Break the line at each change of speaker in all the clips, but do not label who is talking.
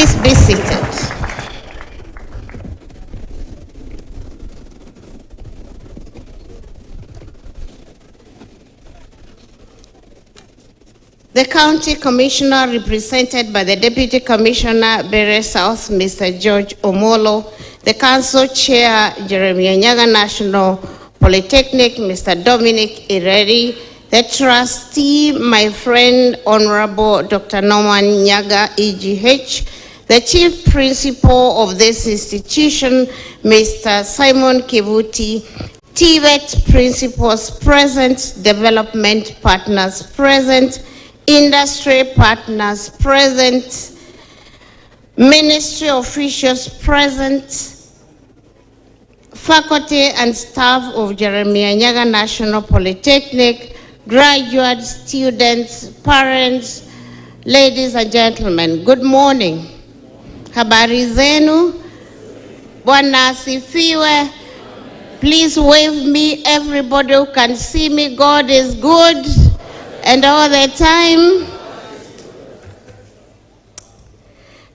Please be seated. The County Commissioner, represented by the Deputy Commissioner, Bere South, Mr. George Omolo, the Council Chair, Nyagah National Polytechnic, Mr. Dominic Ireri, the Trustee, my friend, Honorable Dr. Norman Nyagah, EGH, the Chief Principal of this institution, Mr. Simon Kibuti, TVET principals present, development partners present, industry partners present, ministry officials present, faculty and staff of Nyagah National Polytechnic, graduates, students, parents, ladies and gentlemen, good morning. Habari zenu, Bwana asifiwe. Please wave me, everybody who can see me. God is good. And all the time.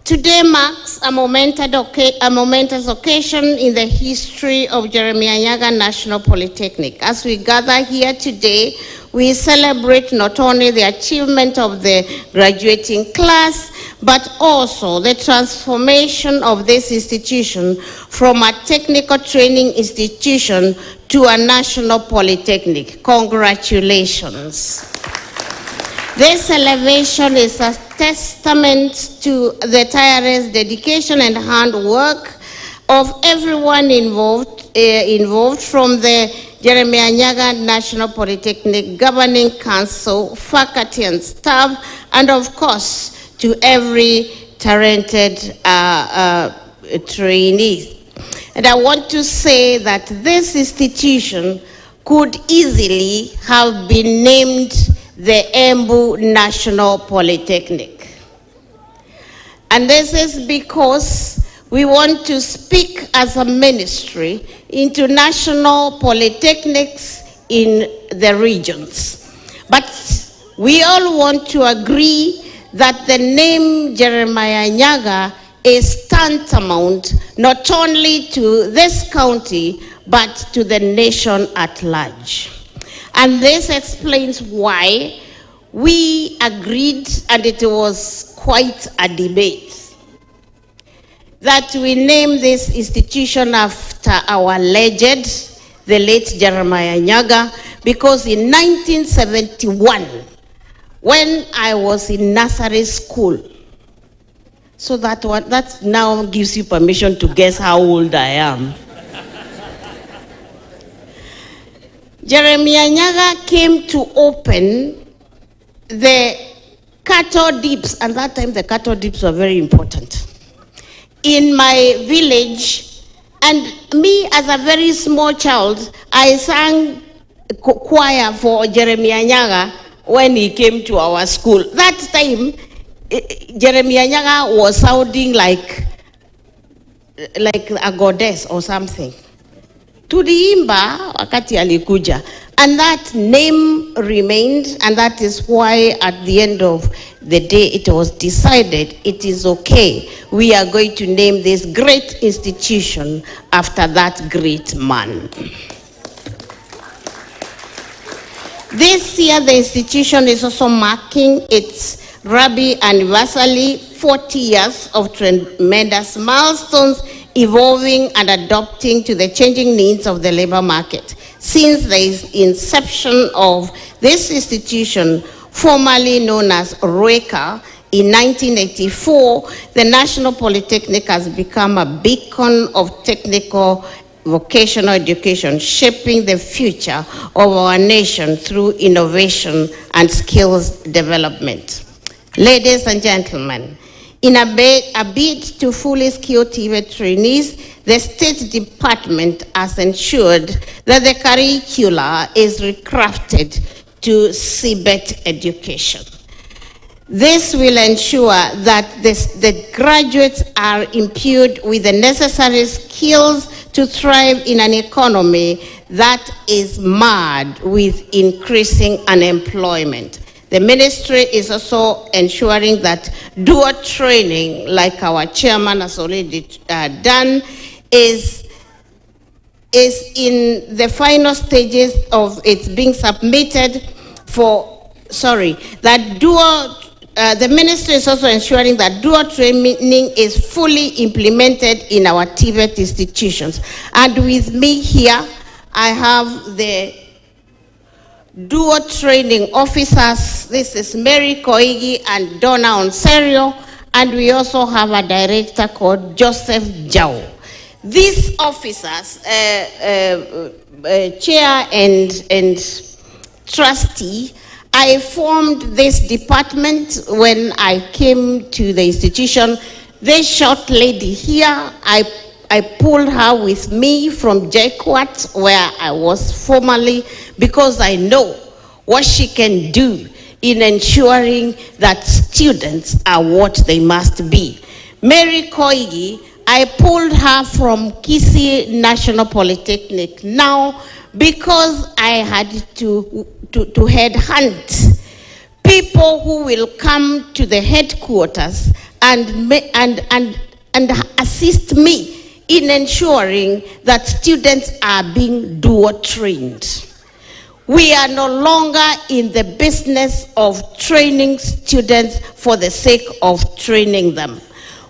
Today marks a momentous occasion in the history of Nyagah National Polytechnic. As we gather here today, we celebrate not only the achievement of the graduating class, but also the transformation of this institution from a technical training institution to a national polytechnic. Congratulations. This elevation is a testament to the tireless dedication and hard work of everyone involved from the Nyagah National Polytechnic Governing Council, faculty and staff, and of course to every talented trainee. And I want to say that this institution could easily have been named the Embu National Polytechnic. And this is because we want to speak as a ministry into national polytechnics in the regions. But we all want to agree that the name Nyagah is tantamount not only to this county, but to the nation at large. And this explains why we agreed, and it was quite a debate, that we name this institution after our legend, the late Nyagah, because in 1971, when I was in nursery school, so that now gives you permission to guess how old I am. Nyagah came to open the cattle dips, and that time the cattle dips were very important, in my village. And me, as a very small child, I sang choir for Nyagah when he came to our school. That time, Nyagah was sounding like a goddess or something. Tuliimba wakati alikuja, and that name remained, and that is why at the end of the day it was decided it is okay, we are going to name this great institution after that great man. This year the institution is also marking its Rabi anniversary, 40 years of tremendous milestones, evolving and adapting to the changing needs of the labor market. Since the inception of this institution, formerly known as ROECA, in 1984, the National Polytechnic has become a beacon of technical vocational education, shaping the future of our nation through innovation and skills development. Ladies and gentlemen, in a bid to fully skill TVET trainees, the State Department has ensured that the curricula is recrafted to CBET education. This will ensure that the graduates are imbued with the necessary skills to thrive in an economy that is marred with increasing unemployment. The ministry is also ensuring that dual training, like our chairman has already done, is in the final stages of its being submitted for, the ministry is also ensuring that dual training is fully implemented in our TVET institutions. And with me here, I have the dual training officers. This is Mary Koigi and Donna Onserio, and we also have a director called Joseph Jao. These officers, chair and trustee, I formed this department when I came to the institution. This short lady here, I pulled her with me from JKUAT, where I was formerly, because I know what she can do in ensuring that students are what they must be. Mary Koigi, I pulled her from Kisii National Polytechnic now because I had to headhunt people who will come to the headquarters and assist me in ensuring that students are being dual trained. We are no longer in the business of training students for the sake of training them.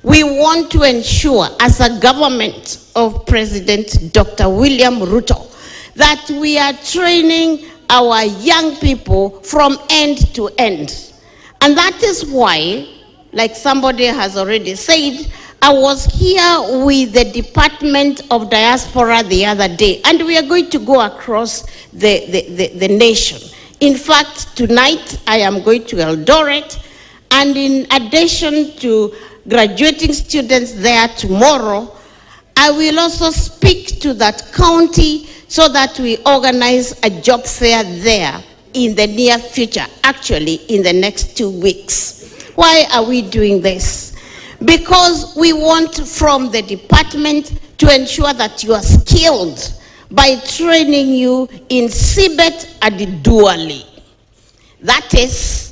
We want to ensure, as a government of President Dr. William Ruto, that we are training our young people from end to end. And that is why, like somebody has already said, I was here with the Department of Diaspora the other day, and we are going to go across the nation. In fact, tonight I am going to Eldoret, and in addition to graduating students there tomorrow, I will also speak to that county so that we organize a job fair there in the near future, actually in the next 2 weeks. Why are we doing this? Because we want from the department to ensure that you are skilled by training you in CBET and dually. That is,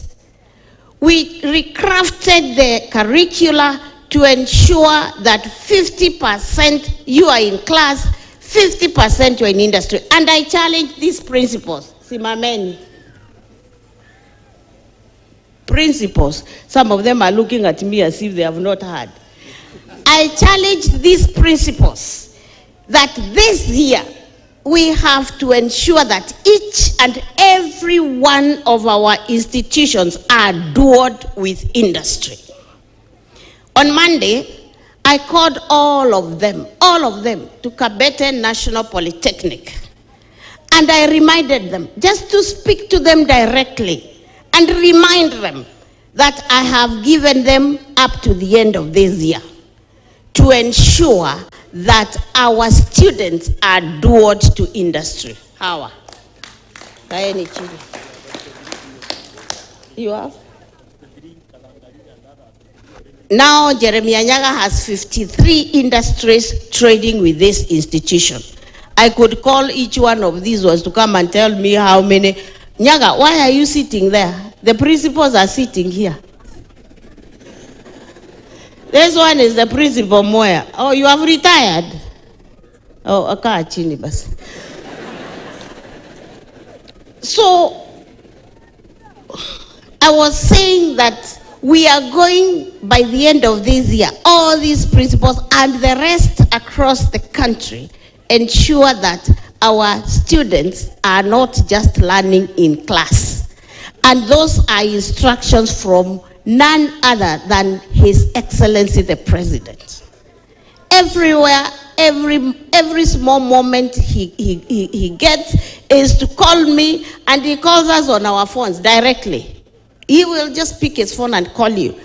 we recrafted the curricula to ensure that 50% you are in class, 50% you are in industry. And I challenge these principles. Simameni. Principles. Some of them are looking at me as if they have not heard. I challenge these principles that this year we have to ensure that each and every one of our institutions are dual with industry. On Monday, I called all of them to Kabete National Polytechnic. And I reminded them just to speak to them directly and remind them that I have given them up to the end of this year to ensure that our students are dual to industry. How? You have? Now, Jeremiah Nyagah has 53 industries trading with this institution. I could call each one of these ones to come and tell me how many. Nyagah, why are you sitting there? The principals are sitting here. This one is the principal, Moya. Oh, you have retired? Oh, okay, bas. So, I was saying that we are going, by the end of this year, all these principals and the rest across the country ensure that our students are not just learning in class. And those are instructions from none other than His Excellency the President. Everywhere, every small moment he gets is to call me, and he calls us on our phones directly. He will just pick his phone and call you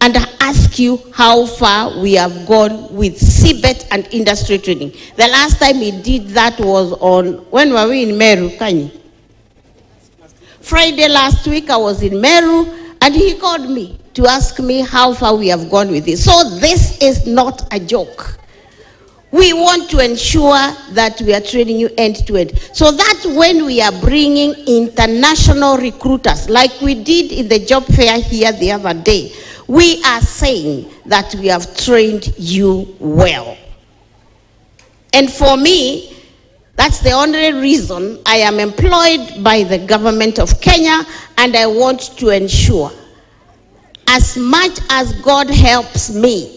and ask you how far we have gone with CBET and industry training. The last time he did that was on, when were we in Meru, Kanyi? Friday last week I was in Meru, and he called me to ask me how far we have gone with this. So this is not a joke. We want to ensure that we are training you end to end, so that when we are bringing international recruiters, like we did in the job fair here the other day, we are saying that we have trained you well. And for me, that's the only reason I am employed by the government of Kenya, and I want to ensure, as much as God helps me,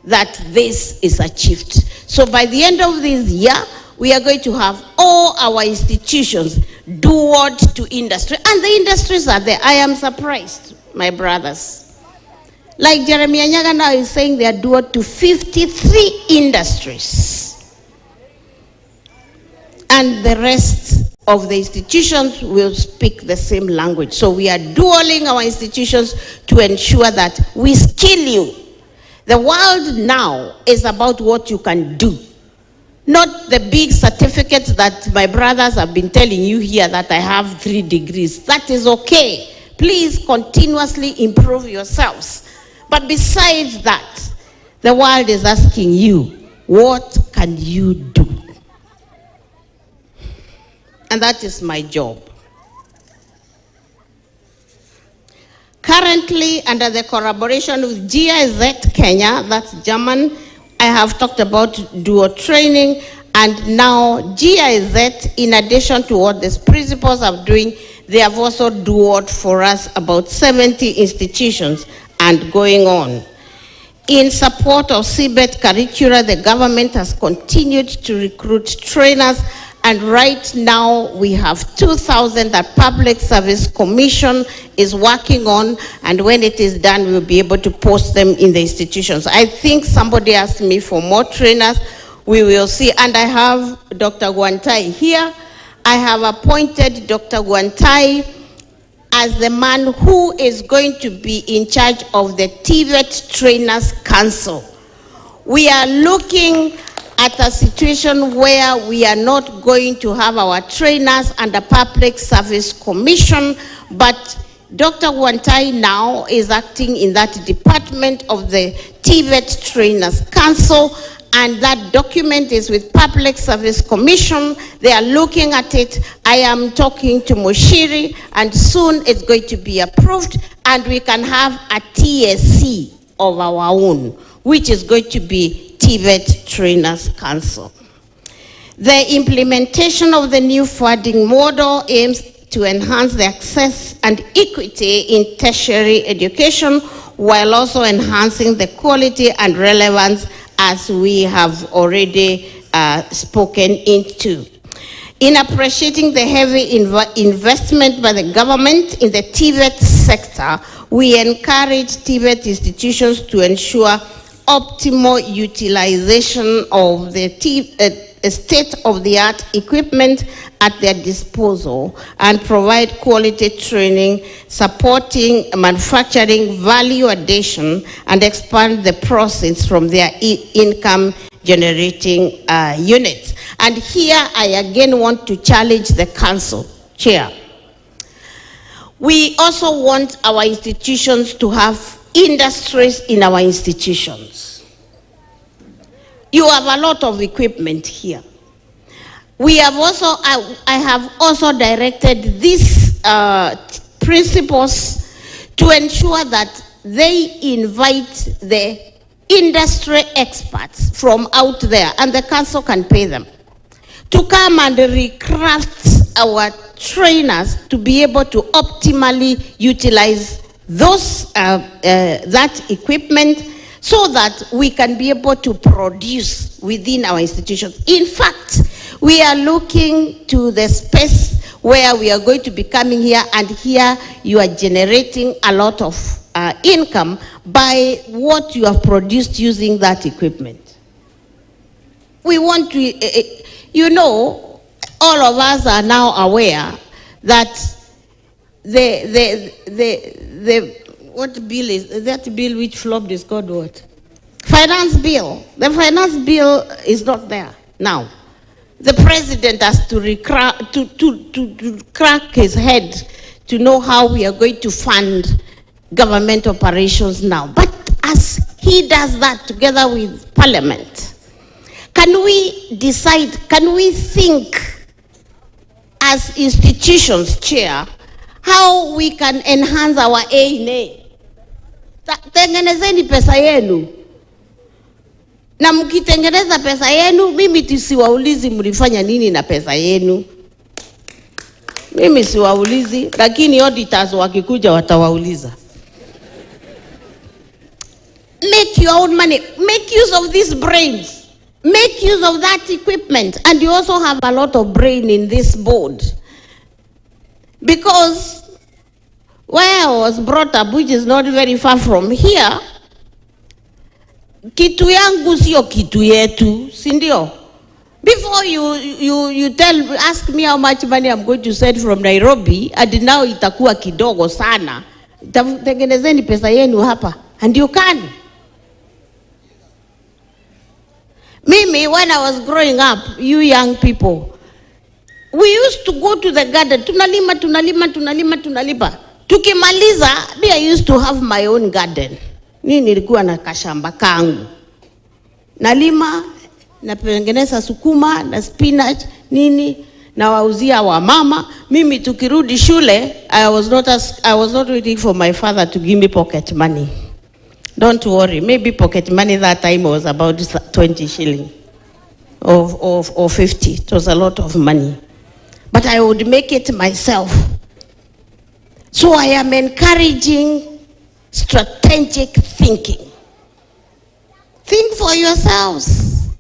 that this is achieved. So by the end of this year, we are going to have all our institutions dual to industry. And the industries are there. I am surprised, my brothers. Like Jeremy Nyagah now is saying they are dual to 53 industries. And the rest of the institutions will speak the same language. So we are dualing our institutions to ensure that we skill you. The world now is about what you can do, not the big certificates that my brothers have been telling you here that I have 3 degrees. That is okay. Please continuously improve yourselves. But besides that, the world is asking you, what can you do? And that is my job. Currently, under the collaboration with GIZ Kenya, that's German, I have talked about dual training, and now GIZ, in addition to what these principals are doing, they have also dualed for us about 70 institutions and going on. In support of CBET curricula, the government has continued to recruit trainers, and right now we have 2,000 that Public Service Commission is working on, and when it is done, we'll be able to post them in the institutions. I think somebody asked me for more trainers. We will see, and I have Dr. Guantai here. I have appointed Dr. Guantai as the man who is going to be in charge of the TVET Trainers Council. We are looking at a situation where we are not going to have our trainers under Public Service Commission, but Dr. Guantai now is acting in that department of the TVET Trainers Council, and that document is with Public Service Commission. They are looking at it. I am talking to Moshiri, and soon it's going to be approved, and we can have a TSC of our own, which is going to be TVET Trainers Council. The implementation of the new funding model aims to enhance the access and equity in tertiary education, while also enhancing the quality and relevance, as we have already spoken into. In appreciating the heavy investment by the government in the TVET sector, we encourage TVET institutions to ensure optimal utilization of the state-of-the-art equipment at their disposal, and provide quality training, supporting manufacturing value addition, and expand the process from their income generating units. And here I again want to challenge the council chair. We also want our institutions to have industries in our institutions. You have a lot of equipment here. We have also, I have also directed these principals to ensure that they invite the industry experts from out there, and the council can pay them, to come and recraft our trainers to be able to optimally utilize those that equipment, so that we can be able to produce within our institutions. In fact, we are looking to the space where we are going to be coming here, and here you are generating a lot of income by what you have produced using that equipment. We want to, you know, all of us are now aware that what bill is that bill which flopped is called what? Finance bill. The finance bill is not there now. The president has to crack his head to know how we are going to fund government operations now. But as he does that together with Parliament, can we decide, can we think as institutions, Chair, how we can enhance our A&A? Tengenezeni pesa yenu. Na mkitengeneza pesa yenu, mimi tusiwaulizi mlifanya nini na pesa yenu. Mimi siwaulizi, lakini auditors wakikuja watawauliza. Make your own money. Make use of these brains. Make use of that equipment. And you also have a lot of brain in this board. Because where I was brought up, which is not very far from here, kitu yangu sio kitu yetu, sindio? Before you ask me how much money I'm going to send from Nairobi, and now itakuwa kidogo sana. Tengenezeni pesa yenu hapa, and you can. Mimi, when I was growing up, you young people, we used to go to the garden, tunalima. Tukimaliza, I used to have my own garden. Mimi nilikuwa na kashamba kangu. Nalima, napengeneza sukuma, na spinach, nini, na wauzia wa mama. Mimi tukirudi shule, I was not waiting for my father to give me pocket money. Don't worry, maybe pocket money that time was about 20 shillings or 50. It was a lot of money. But I would make it myself. So I am encouraging strategic thinking. Think for yourselves.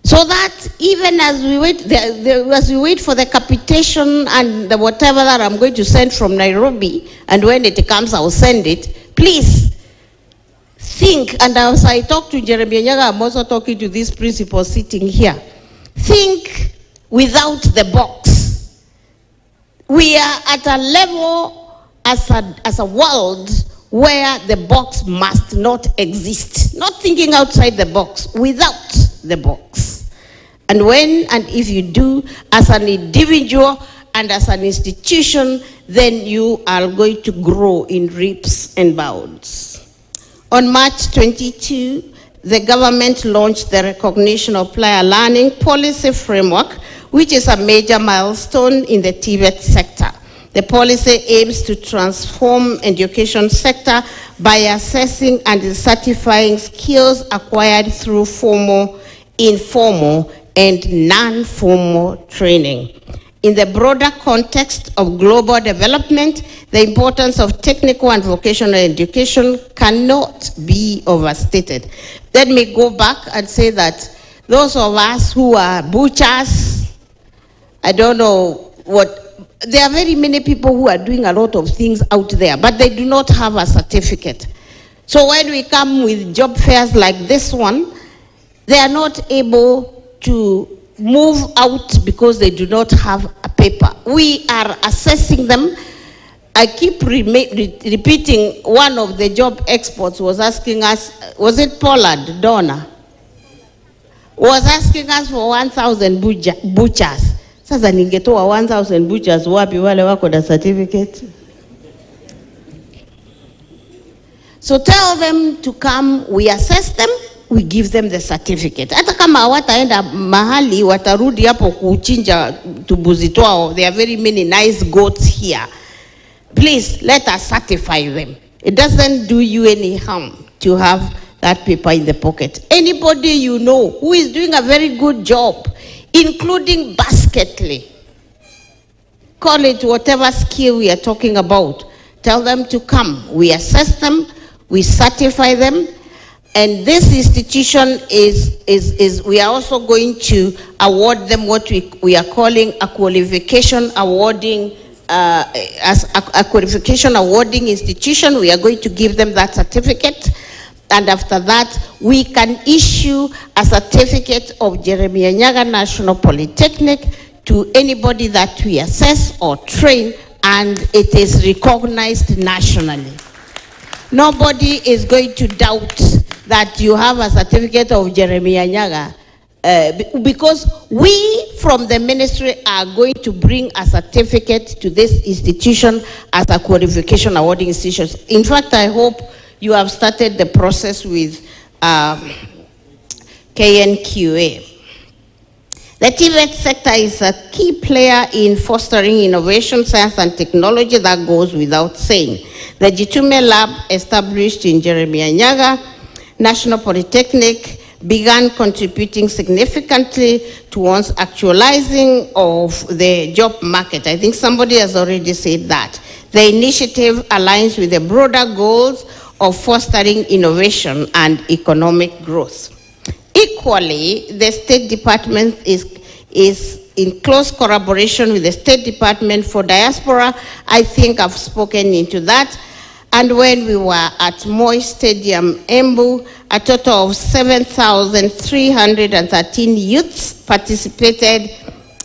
So that even as we wait for the capitation and the whatever that I'm going to send from Nairobi, and when it comes, I'll send it, please think. And as I talk to Jeremy Nyagah, I'm also talking to this principal sitting here. Think without the box. We are at a level as a world where the box must not exist. Not thinking outside the box, without the box. And when and if you do, as an individual and as an institution, then you are going to grow in leaps and bounds. On March 22, the government launched the Recognition of Prior Learning Policy Framework, which is a major milestone in the TVET sector. The policy aims to transform education sector by assessing and certifying skills acquired through formal, informal, and non-formal training. In the broader context of global development, the importance of technical and vocational education cannot be overstated. Let me go back and say that those of us who are butchers, I don't know what, there are very many people who are doing a lot of things out there, but they do not have a certificate. So when we come with job fairs like this one, they are not able to move out because they do not have a paper. We are assessing them. I keep repeating, one of the job experts was asking us, was it Pollard, Donna? Was asking us for 1,000 butchers. Sasa ningetoa 1,000 butchers wapi wale wako na certificate? So tell them to come, we assess them, we give them the certificate. Hata kama wataenda mahali watarudi hapo kuchinja tubuzi twao. There are very many nice goats here. Please let us certify them. It doesn't do you any harm to have that paper in the pocket. Anybody you know who is doing a very good job, including basketry, call it whatever skill we are talking about, tell them to come. We assess them, we certify them, and this institution we are also going to award them what we are calling a qualification awarding, as a qualification awarding institution. We are going to give them that certificate, and after that, we can issue a certificate of Jeremy Nyagah National Polytechnic to anybody that we assess or train, and it is recognized nationally. Nobody is going to doubt that you have a certificate of Jeremy Nyagah, because we from the ministry are going to bring a certificate to this institution as a qualification awarding institution. In fact, I hope you have started the process with KNQA. The TVET sector is a key player in fostering innovation, science, and technology. That goes without saying. The Jitume Lab, established in Jeremiah Nyagah National Polytechnic, began contributing significantly towards actualizing of the job market. I think somebody has already said that. The initiative aligns with the broader goals of fostering innovation and economic growth. Equally, the State Department is in close collaboration with the State Department for Diaspora. I think I've spoken into that. And when we were at Moi Stadium, Embu, a total of 7,313 youths participated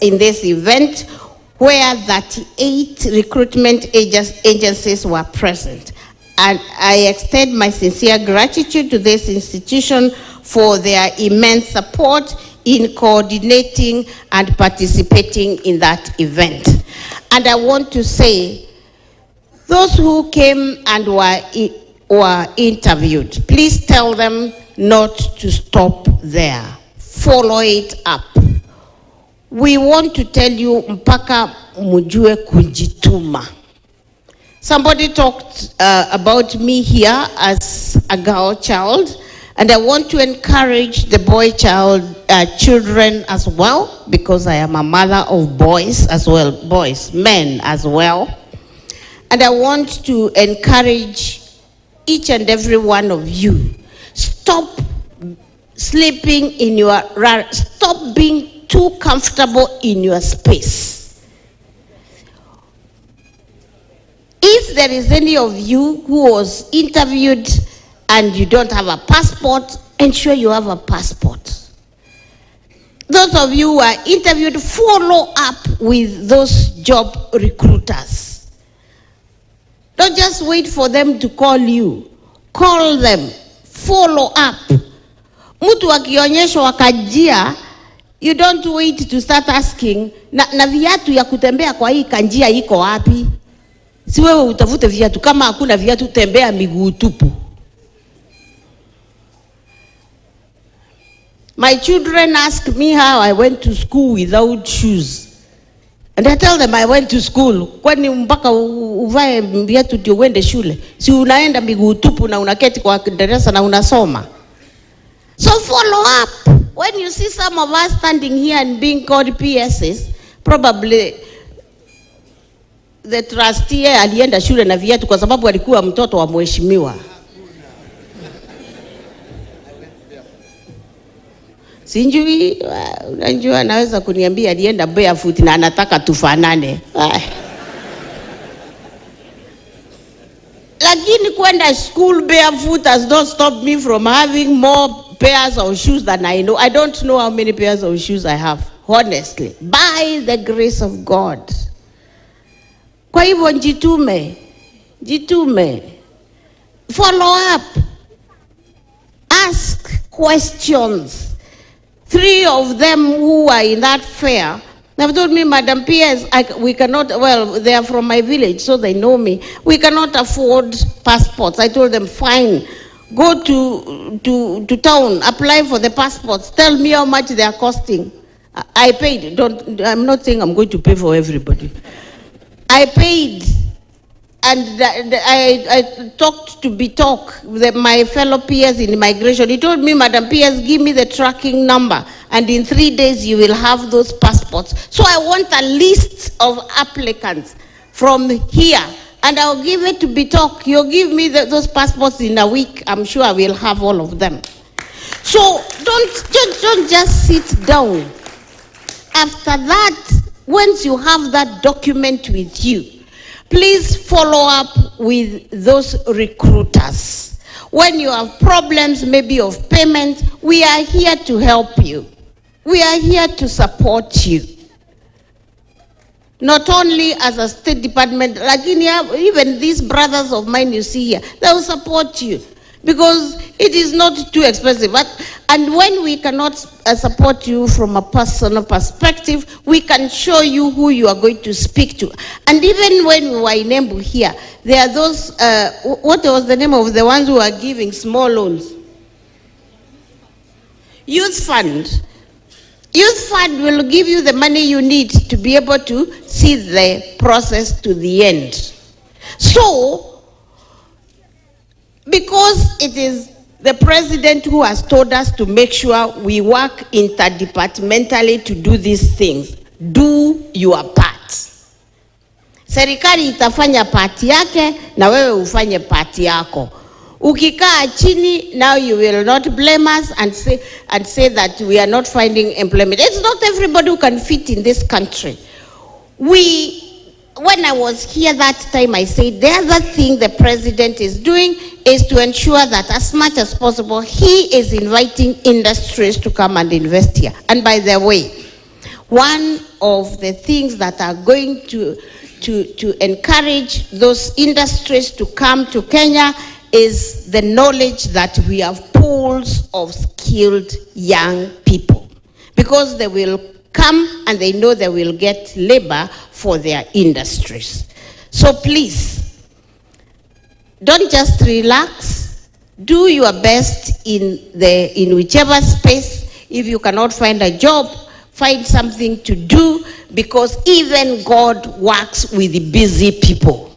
in this event, where 38 recruitment agencies were present. And I extend my sincere gratitude to this institution for their immense support in coordinating and participating in that event. And I want to say, those who came and were interviewed, please tell them not to stop there. Follow it up. We want to tell you mpaka mujue kujituma. Somebody talked about me here as a girl child, and I want to encourage the children as well, because I am a mother of boys as well, men as well. And I want to encourage each and every one of you, stop sleeping in stop being too comfortable in your space. If there is any of you who was interviewed and you don't have a passport, ensure you have a passport. Those of you who are interviewed, follow up with those job recruiters. Don't just wait for them to call you. Call them. Follow up. Mtu akionyeshwa wakajia, you don't wait to start asking, na viatu ya kutembea kwa hii kanjia iko wapi? Si wewe utafute viatu. Kama hakuna viatu, tembea miguu tupu. My children ask me how I went to school without shoes. And I tell them I went to school. Kwani mpaka uvae viatu ndio uende shule? Si unaenda miguu tupu na unaketi kwa darasa na unasoma? So follow up. When you see some of us standing here and being called PSs, probably the trustee alienda shule na viatu kwa sababu alikuwa mtoto wa mheshimiwa. Sinjui, unajua naweza kuniambia alienda barefoot na anataka tufanane. Lakini kwenda school barefoot has not stopped me from having more pairs of shoes than I know. I don't know how many pairs of shoes I have, honestly, by the grace of God. Kwa hivyo jitume. Follow up. Ask questions. 3 of them who are in that fair, they've told me, Madam PS, we cannot, well, they are from my village, so they know me. We cannot afford passports. I told them, fine, go to town, apply for the passports. Tell me how much they are costing. I paid. I'm not saying I'm going to pay for everybody. I paid. And I talked to Bitok, my fellow peers in immigration. He told me, Madam PS, give me the tracking number, and in 3 days you will have those passports. So I want a list of applicants from here, and I'll give it to Bitok. You'll give me those passports in a week. I'm sure I will have all of them. So don't just sit down. After that, once you have that document with you, please follow up with those recruiters. When you have problems, maybe of payment, we are here to help you. We are here to support you. Not only as a State Department, like even these brothers of mine you see here, they will support you because it is not too expensive. And when we cannot support you from a personal perspective, we can show you who you are going to speak to. And even when we were in Embu here, there are those, what was the name of the ones who are giving small loans? Youth Fund. Youth Fund will give you the money you need to be able to see the process to the end. So, because it is the president who has told us to make sure we work interdepartmentally to do these things, do your part. Serikali itafanya parti yake na wewe ufanye parti yako. Ukikaa chini, now you will not blame us and say that we are not finding employment. It's not everybody who can fit in this country. When I was here that time, I said the other thing the president is doing is to ensure that as much as possible, he is inviting industries to come and invest here. And by the way, one of the things that are going to encourage those industries to come to Kenya is the knowledge that we have pools of skilled young people, because they will come and they know they will get labor for their industries. So please, don't just relax. Do your best in whichever space. If you cannot find a job, find something to do, because even God works with the busy people.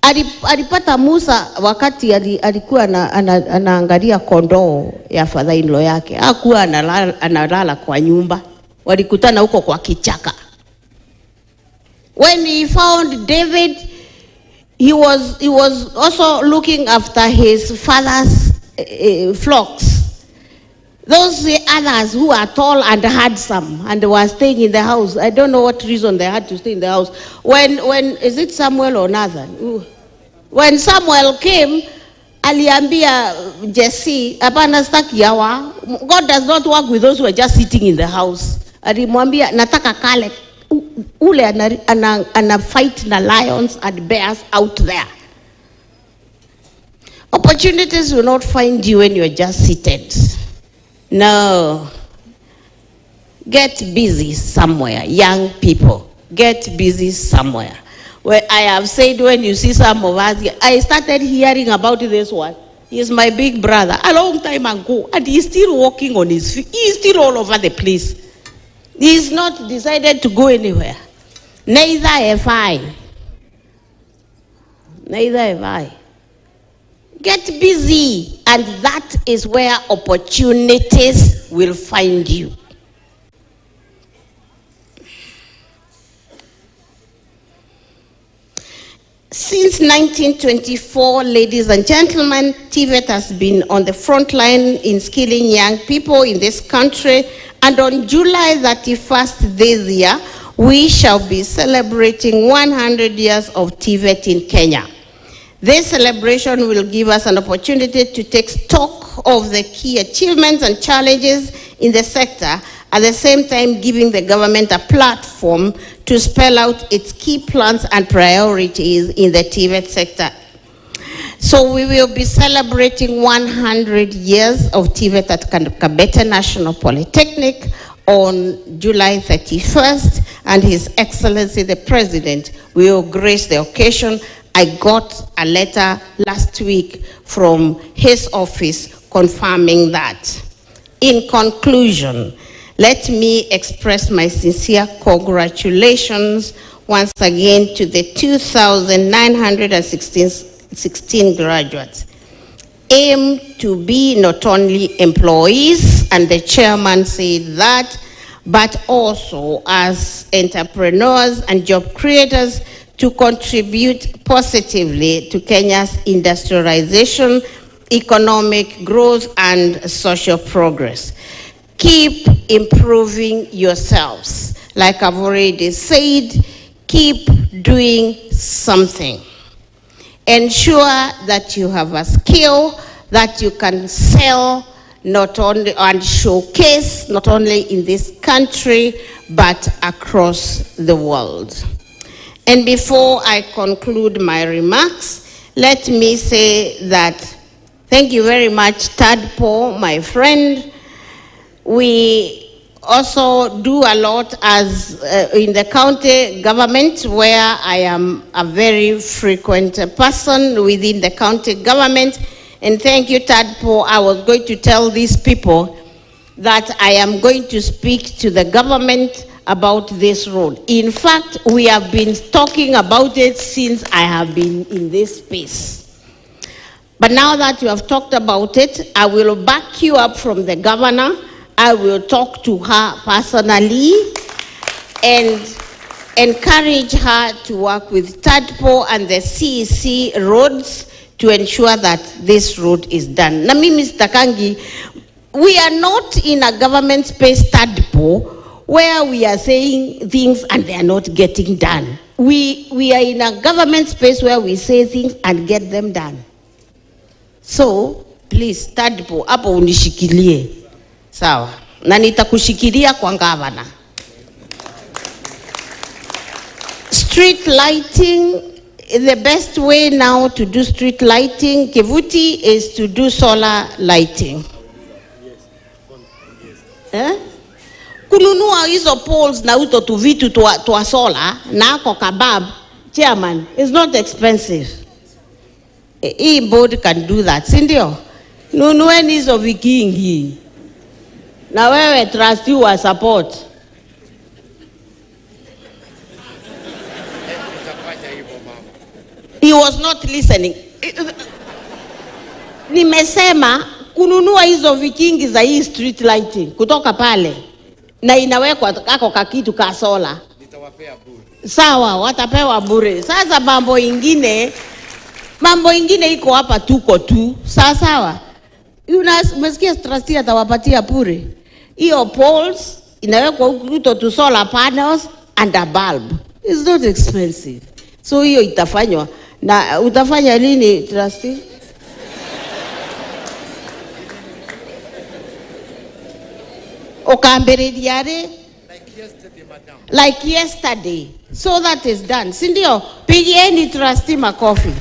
Alipata Musa wakati alikuwa anaangalia kondoo ya father-in-law yake. Hakuwa analala kwa nyumba. Walikutana huko kwa kichaka. When he found David, he was also looking after his father's flocks. Those others who are tall and handsome and were staying in the house, I don't know what reason they had to stay in the house. When is it Samuel or Nathan? When Samuel came, aliambia Jesse, hapana staki yawa. God does not work with those who are just sitting in the house. Alimwambia nataka kale ule ana fight na lions and bears out there. Opportunities will not find you when you are just seated. No. Get busy somewhere, young people. Get busy somewhere. Well, I have said, when you see some of us, I started hearing about this one. He is my big brother a long time ago, and he's still walking on his feet. He's still all over the place. He's not decided to go anywhere. Neither have I. Neither have I. Get busy, and that is where opportunities will find you. Since 1924, ladies and gentlemen, TVET has been on the front line in skilling young people in this country, and on July 31st this year, we shall be celebrating 100 years of TVET in Kenya. This celebration will give us an opportunity to take stock of the key achievements and challenges in the sector, at the same time giving the government a platform to spell out its key plans and priorities in the TVET sector. So we will be celebrating 100 years of TVET at Kabete National Polytechnic on July 31st, and His Excellency the President will grace the occasion. I got a letter last week from his office confirming that. In conclusion, let me express my sincere congratulations once again to the 2,916 graduates. Aim to be not only employees, and the chairman said that, but also as entrepreneurs and job creators to contribute positively to Kenya's industrialization, economic growth, and social progress. Keep improving yourselves. Like I've already said, keep doing something. Ensure that you have a skill that you can sell not only and showcase not only in this country but across the world. And before I conclude my remarks, let me say that thank you very much, Tadpo, my friend. We also do a lot as in the county government, where I am a very frequent person within the county government. And thank you, Tadpo. I was going to tell these people, that I am going to speak to the government about this road. In fact, we have been talking about it since I have been in this space. But now that you have talked about it, I will back you up from the governor. I will talk to her personally and encourage her to work with TADPO and the CEC roads to ensure that this road is done. Nami, Mr. Kangi, we are not in a government space, TADPO, where we are saying things and they are not getting done. We are in a government space where we say things and get them done. So, please, TADPO, hapo unishikilie. Sawa. Na nitakushikilia kwa gavana. Street lighting, the best way now to do street lighting, Kivuti, is to do solar lighting. Kununua hizo poles na uto tu vitu tuwa solar na ako kabab, chairman, it's not expensive. Hii board can do that, sindio? Nunueni hizo vikingi. Na wewe trustee wa support. He was not listening. Nimesema kununua hizo vikingi za hii street lighting kutoka pale na inawekwa kako kakitu ka sola. Nitawapea bure. Sawa, watapewa bure. Sasa mambo ingine iko hapa tuko tu. Sawa. Umesikia trustee atawapatia bure. Hiyo poles inawekwa huko tu solar panels and a bulb. It's not expensive. So hiyo itafanywa. Na utafanya lini trustee? Okamberidiare? Like yesterday, madam. Like yesterday. So that is done. Sindio, pigieni trustee makofi.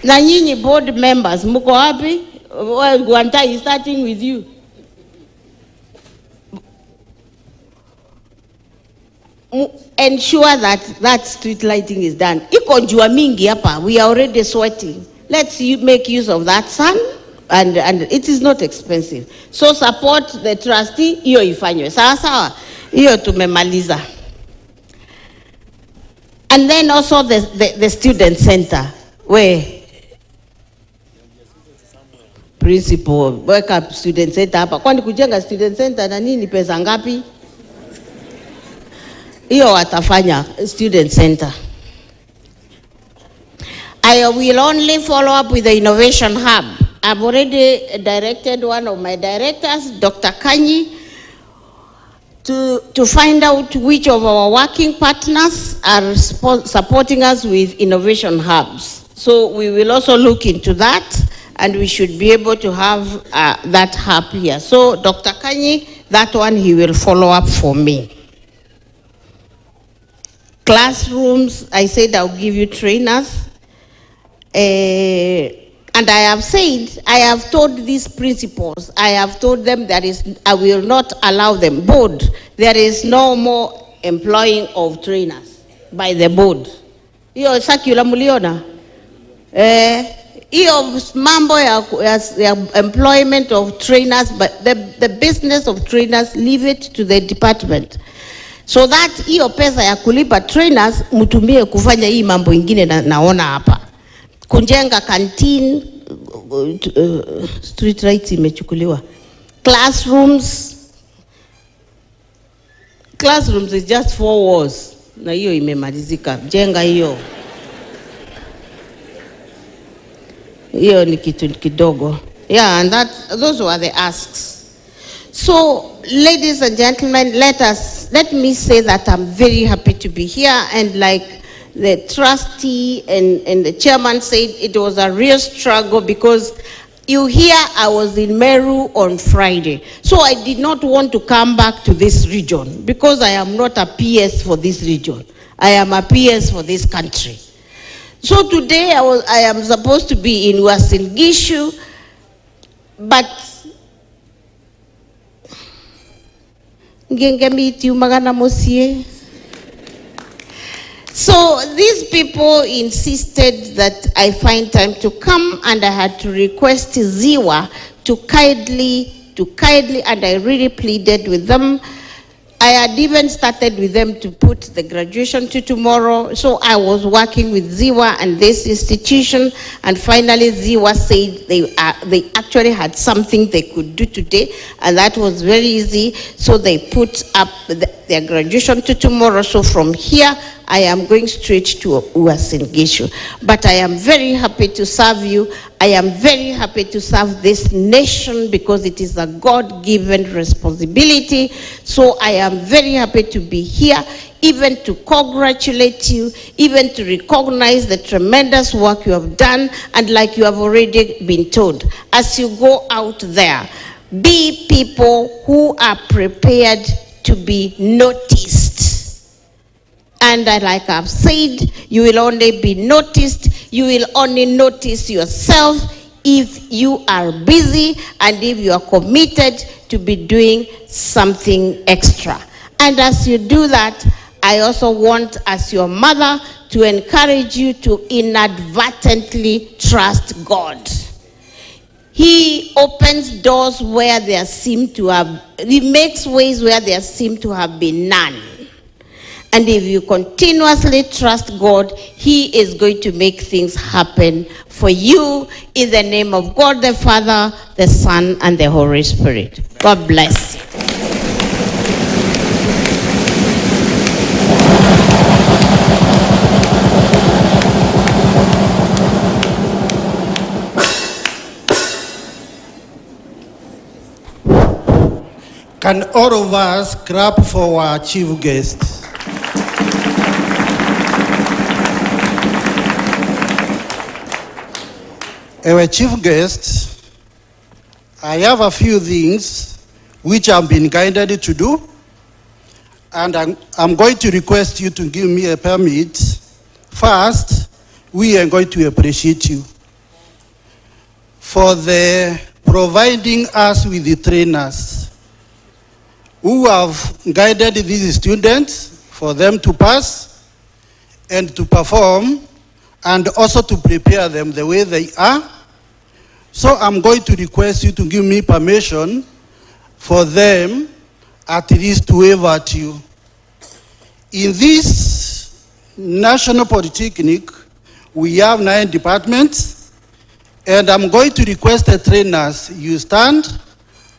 Na nyinyi board members, muko wapi? Gwanta is starting with you. Ensure that street lighting is done. Iko jua mingi hapa. We are already sweating. Let's make use of that sun, and it is not expensive. So support the trustee, hiyo ifanywe. Sawa. Hiyo tumemaliza. And then also the student center, where principal weka student center hapa. Kwani kujenga student center na nini pesa ngapi? Hiyo watafanya student center. I will only follow up with the innovation hub. I've already directed one of my directors, Dr. Kanyi, to find out which of our working partners are supporting us with innovation hubs. So we will also look into that, and we should be able to have that hub here. So Dr. Kanyi, that one he will follow up for me. Classrooms, I said I'll give you trainers. And I have told these principals, I have told them I will not allow them. Board, there is no more employing of trainers by the board. Iyo circular muliona. Iyo mambo ya employment of trainers, but the business of trainers, leave it to the department. So that hiyo pesa ya kulipa trainers mutumie kufanya hii mambo ingine naona hapa. Kunjenga canteen, street lights imechukuliwa. Classrooms is just 4 walls. Na hiyo imemalizika. Jenga hiyo. Hiyo ni kitu kidogo. Yeah, and those were the asks. So, ladies and gentlemen, let me say that I'm very happy to be here, and like the trustee and the chairman said, it was a real struggle because you hear I was in Meru on Friday. So I did not want to come back to this region because I am not a PS for this region. I am a PS for this country. So today I am supposed to be in Uasin Gishu, but ngengemiti umagana mosie. So these people insisted that I find time to come, and I had to request Ziwa to kindly, and I really pleaded with them. I had even started with them to put the graduation to tomorrow. So I was working with Ziwa and this institution, and finally Ziwa said they actually had something they could do today, and that was very easy. So they put up their graduation to tomorrow. So from here, I am going straight to Uasin Gishu. But I am very happy to serve you. I am very happy to serve this nation because it is a God-given responsibility. So I am very happy to be here, even to congratulate you, even to recognize the tremendous work you have done. And like you have already been told, as you go out there, be people who are prepared to be noticed. And like I've said, you will only be noticed, you will only notice yourself if you are busy and if you are committed to be doing something extra. And as you do that, I also want, as your mother, to encourage you to inadvertently trust God. He opens doors where there seem to have, he makes ways where there seem to have been none. And if you continuously trust God, he is going to make things happen for you in the name of God the Father, the Son, and the Holy Spirit. God bless you.
Can all of us clap for our chief guest? Our chief guest, I have a few things which I've been guided to do, and I'm going to request you to give me a permit. First, we are going to appreciate you for the providing us with the trainers who have guided these students for them to pass and to perform, and also to prepare them the way they are. So I'm going to request you to give me permission for them at least to wave at you. In this National Polytechnic, we have 9 departments, and I'm going to request the trainers, you stand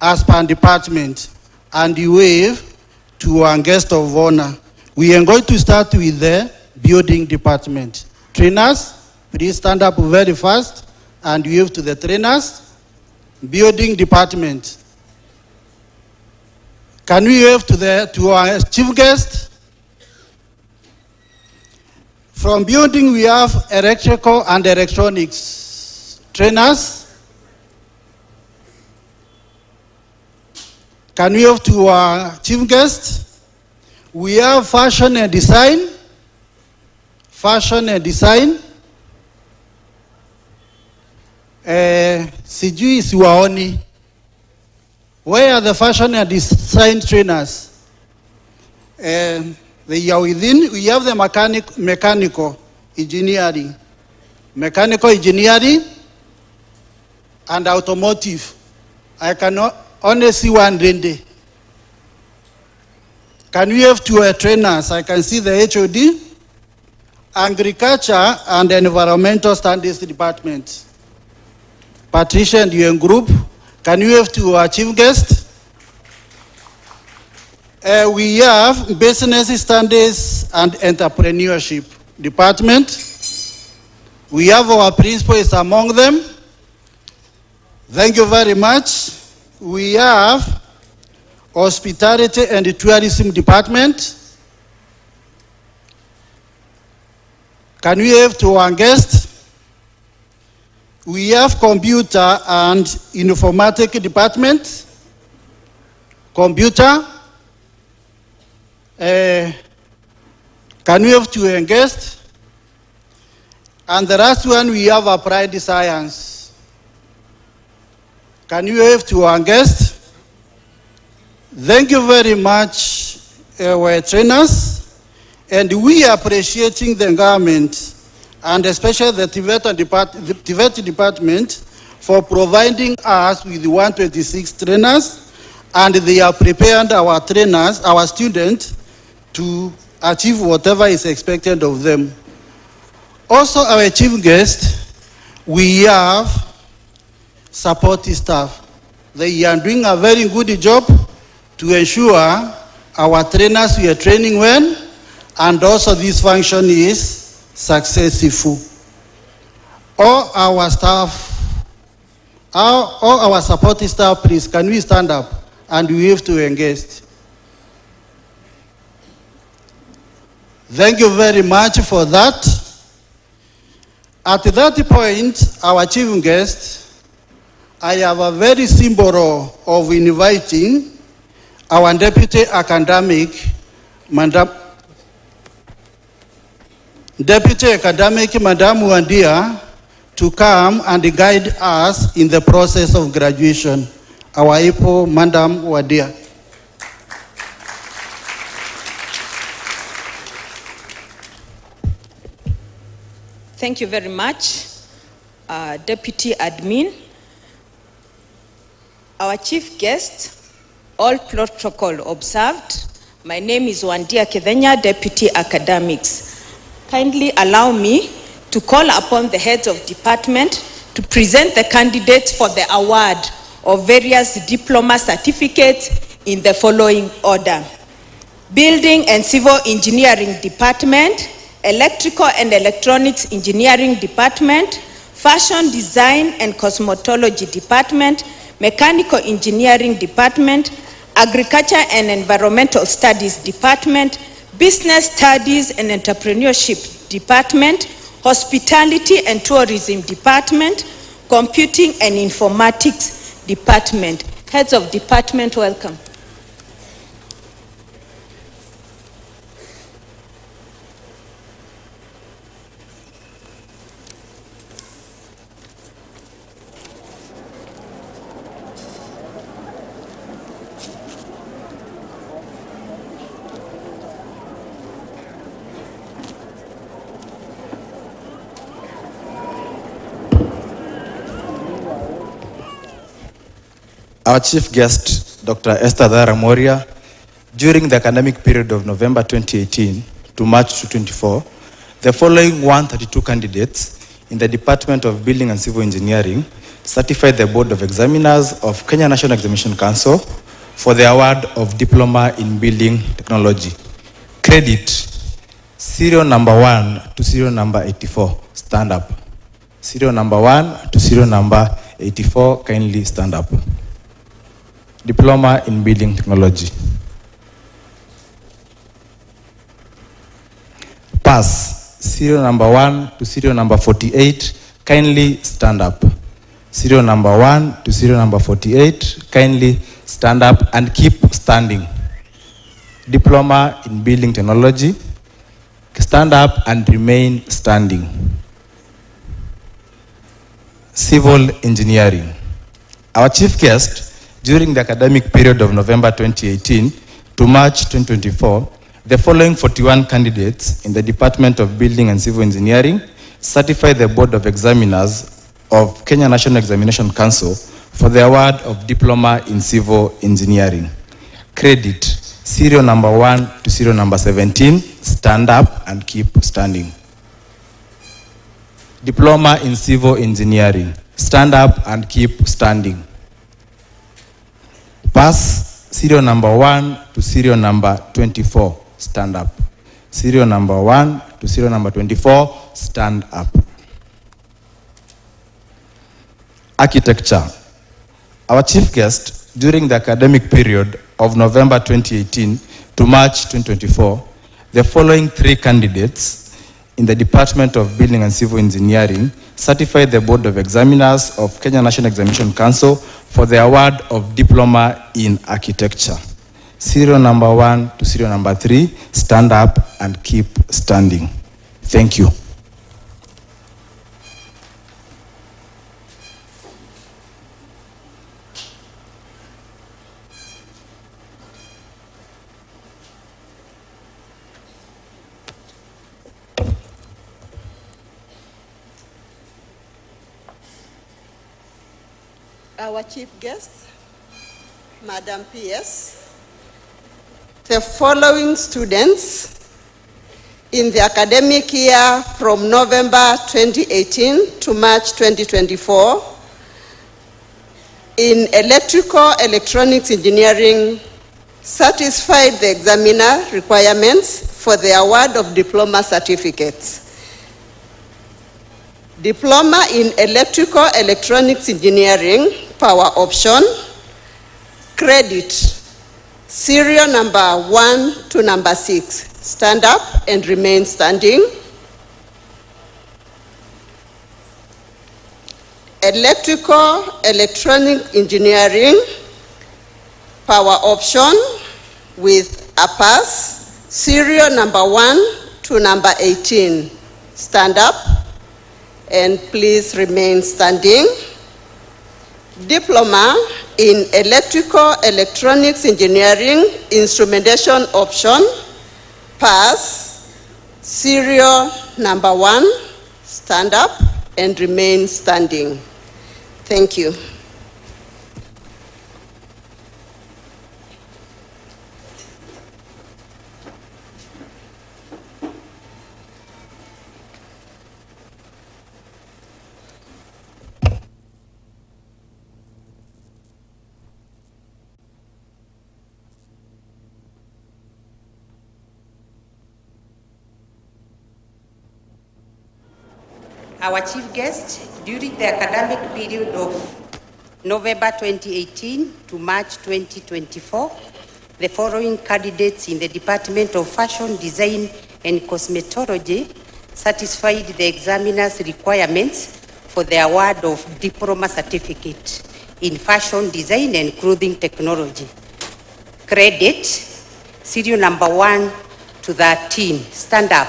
as per department and you wave to our guest of honor. We are going to start with the building department. Trainers, please stand up very fast and wave to the trainers. Building department. Can we wave to our chief guest? From building, we have electrical and electronics. Trainers. Can we wave to our chief guest? We have fashion and design. Fashion and design. Sijui siwaoni. Where are the fashion and design trainers? They are within. We have the mechanical engineering. Mechanical engineering and automotive. I cannot only see one rende. Can we have 2 trainers? I can see the HOD. Agriculture and Environmental Studies Department. Patricia and UN Group, can you have to our chief guest? We have Business Studies and Entrepreneurship Department. We have our principals among them. Thank you very much. We have Hospitality and Tourism Department. Can we have to our guest? We have Computer and Informatics Department. Computer. Can we have to our guest? And the last one, we have Applied Science. Can you have to our guest? Thank you very much, our trainers. And we are appreciating the government and especially the TVET department for providing us with 126 trainers, and they are preparing our trainers, our students, to achieve whatever is expected of them. Also, our chief guest, we have support staff. They are doing a very good job to ensure our trainers we are training well, and also this function is successful. All our staff, all our support staff, please, can we stand up and we have to engage. Thank you very much for that. At that point, our chief guest, I have a very symbol of inviting our deputy academic, Madam Wandia, to come and guide us in the process of graduation. Our Ipo, Madam Wandia.
Thank you very much, Deputy Admin. Our chief guest, all protocol observed. My name is Wandia Kedenya, Deputy Academics. Kindly allow me to call upon the heads of department to present the candidates for the award of various diploma certificates in the following order. Building and Civil Engineering Department, Electrical and Electronics Engineering Department, Fashion Design and Cosmetology Department, Mechanical Engineering Department, Agriculture and Environmental Studies Department, Business Studies and Entrepreneurship Department, Hospitality and Tourism Department, Computing and Informatics Department. Heads of department, welcome.
Our chief guest, Dr. Esther Dhara Moria, during the academic period of November 2018 to March 2024, the following 132 candidates in the Department of Building and Civil Engineering certified the Board of Examiners of Kenya National Examination Council for the award of Diploma in Building Technology. Credit, serial number 1 to serial number 84, stand up. Serial number 1 to serial number 84, kindly stand up. Diploma in Building Technology. Pass, serial number 1 to serial number 48, kindly stand up. Serial number 1 to serial number 48, kindly stand up and keep standing. Diploma in Building Technology, stand up and remain standing. Civil Engineering. Our chief guest, during the academic period of November 2018 to March 2024, the following 41 candidates in the Department of Building and Civil Engineering certified the Board of Examiners of Kenya National Examination Council for the award of Diploma in Civil Engineering. Credit, serial number 1 to serial number 17, stand up and keep standing. Diploma in Civil Engineering, stand up and keep standing. Pass, serial number 1 to serial number 24, stand up. Serial number 1 to serial number 24, stand up. Architecture. Our chief guest, during the academic period of November 2018 to March 2024, the following 3 candidates in the Department of Building and Civil Engineering certified the Board of Examiners of Kenya National Examination Council for the award of Diploma in Architecture. Serial number 1 to serial number 3, stand up and keep standing. Thank you.
Our chief guest, Madam PS, the following students in the academic year from November 2018 to March 2024 in electrical electronics engineering satisfied the examiner requirements for the award of diploma certificates. Diploma in electrical electronics engineering, power option, credit, serial number 1 to number 6. Stand up and remain standing. Electrical electronic engineering, power option with a pass, serial number 1 to number 18. Stand up and please remain standing. Diploma in electrical electronics engineering, instrumentation option, pass, serial number 1. Stand up and remain standing. Thank you.
Our chief guest, during the academic period of November 2018 to March 2024, the following candidates in the Department of Fashion Design and Cosmetology satisfied the examiner's requirements for the award of diploma certificate in fashion design and clothing technology. Credit, serial number 1 to 13. Stand up.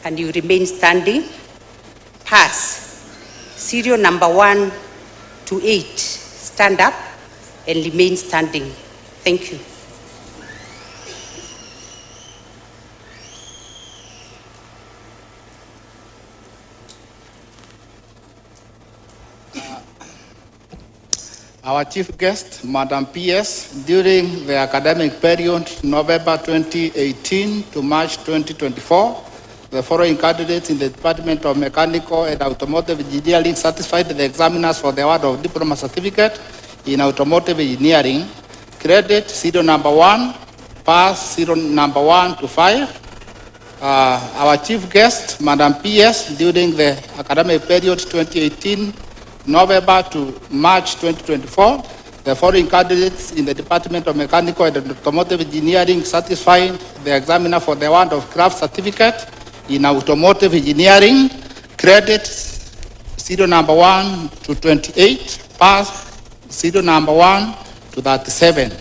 And you remain standing. Pass, serial number 1 to 8. Stand up and remain standing. Thank you.
Our chief guest, Madam PS, during the academic period November 2018 to March 2024, the following candidates in the Department of Mechanical and Automotive Engineering satisfied the examiners for the award of diploma certificate in automotive engineering. Credit, serial number 1, pass, serial number 1 to 5. Our chief guest, Madam PS, during the academic period 2018 November to March 2024, the following candidates in the Department of Mechanical and Automotive Engineering satisfied the examiner for the award of craft certificate in automotive engineering. Credit, serial number 1 to 28, pass, serial number 1 to 37.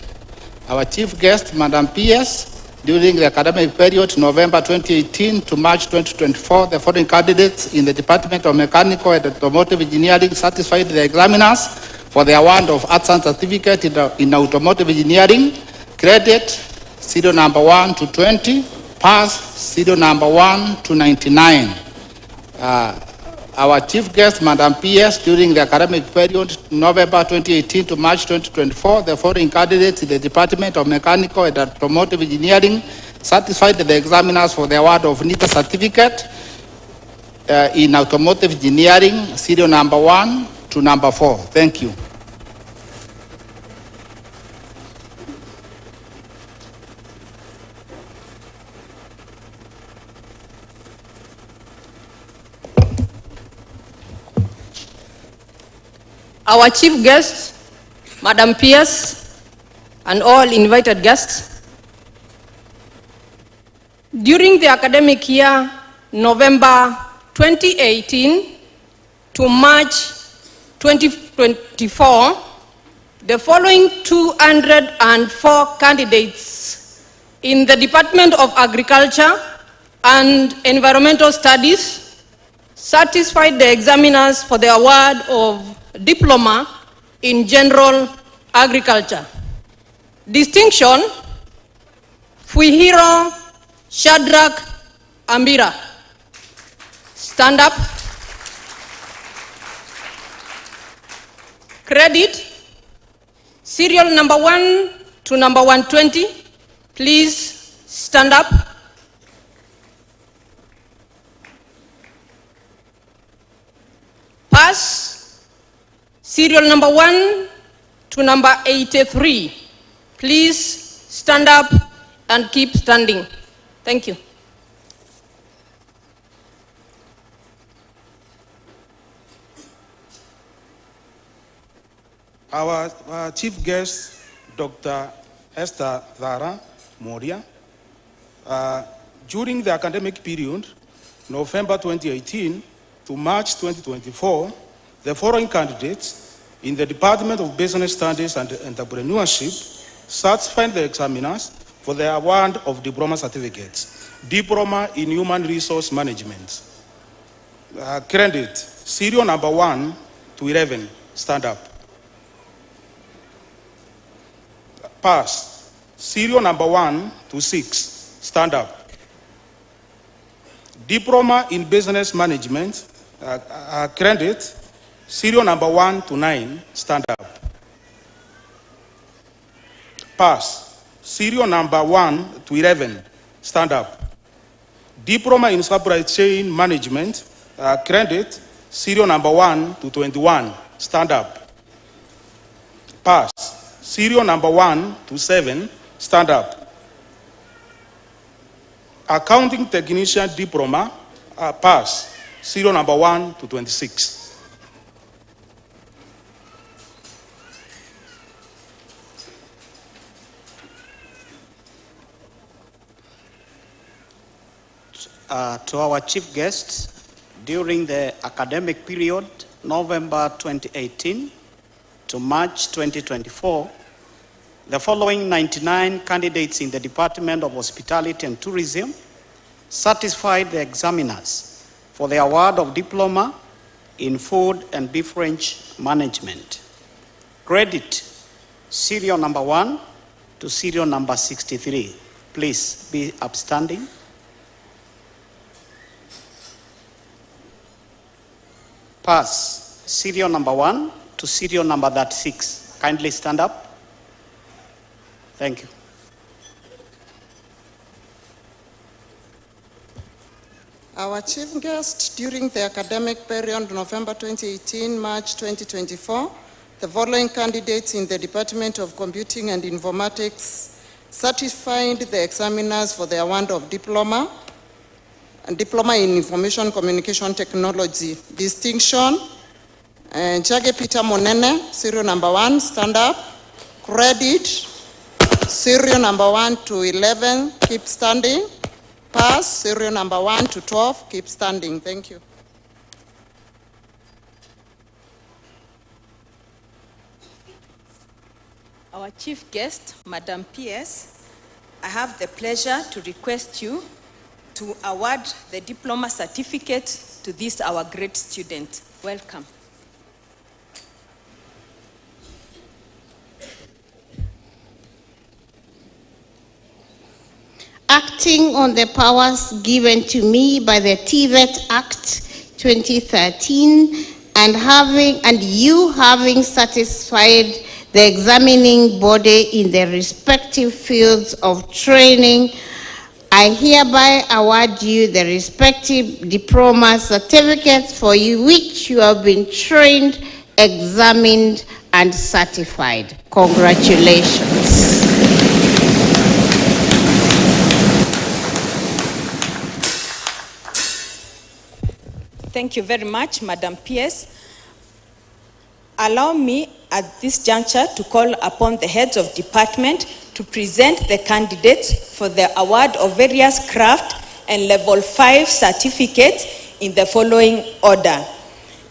Our chief guest, Madam PS, during the academic period November 2018 to March 2024, the following candidates in the Department of Mechanical and Automotive Engineering satisfied the examiners for the award of arts and certificate in automotive engineering. Credit, serial number 1 to 20, pass, serial number 1 to 99. Our chief guest, Madam PS, during the academic period November 2018 to March 2024, the following candidates in the Department of Mechanical and Automotive Engineering satisfied the examiners for the award of NITA certificate in automotive engineering, serial number 1 to number 4. Thank you.
Our chief guest, Madam PS, and all invited guests, during the academic year November 2018 to March 2024, the following 204 candidates in the Department of Agriculture and Environmental Studies satisfied the examiners for the award of diploma in general agriculture. Distinction, Fuihiro Shadrach Ambira. Stand up credit, serial number 1 to number 120. Please stand up. Pass, serial number 1 to number 83. Please stand up and keep standing. Thank you.
Our chief guest, Dr. Esther Dhara Moria, during the academic period, November 2018 to March 2024, the following candidates in the Department of Business Studies and Entrepreneurship satisfied the examiners for the award of diploma certificates. Diploma in Human Resource Management. Credit, serial number 1 to 11, stand up. Pass, serial number 1 to 6, stand up. Diploma in Business Management, credit, serial number 1 to 9, stand up. Pass, serial number 1 to 11, stand up. Diploma in Supply Chain Management, credit, serial number 1 to 21, stand up. Pass, serial number 1 to 7, stand up. Accounting Technician Diploma, pass, serial number 1 to 26.
To our chief guests, during the academic period, November 2018 to March 2024, the following 99 candidates in the Department of Hospitality and Tourism satisfied the examiners for the award of Diploma in Food and Beverage Management. Credit, serial number 1 to serial number 63. Please be upstanding. Pass, serial number 1 to serial number 36. Kindly stand up. Thank you.
Our chief guest during the academic period, November 2018, March 2024, the following candidates in the Department of Computing and Informatics certified the examiners for the award of Diploma and Diploma in Information Communication Technology distinction. Nyagah Peter Monene, serial number 1, stand up. Credit, serial number 1 to 11, keep standing. Pass, serial number 1 to 12, keep standing. Thank you.
Our chief guest, Madam PS, I have the pleasure to request you to award the diploma certificate to this our great student. Welcome.
Acting on the powers given to me by the TVET Act 2013 and you having satisfied the examining body in the respective fields of training, I hereby award you the respective diploma certificates for you which you have been trained, examined, and certified. Congratulations.
Thank you very much, Madam PS. Allow me at this juncture to call upon the heads of department to present the candidates for the award of various craft and level 5 certificates in the following order.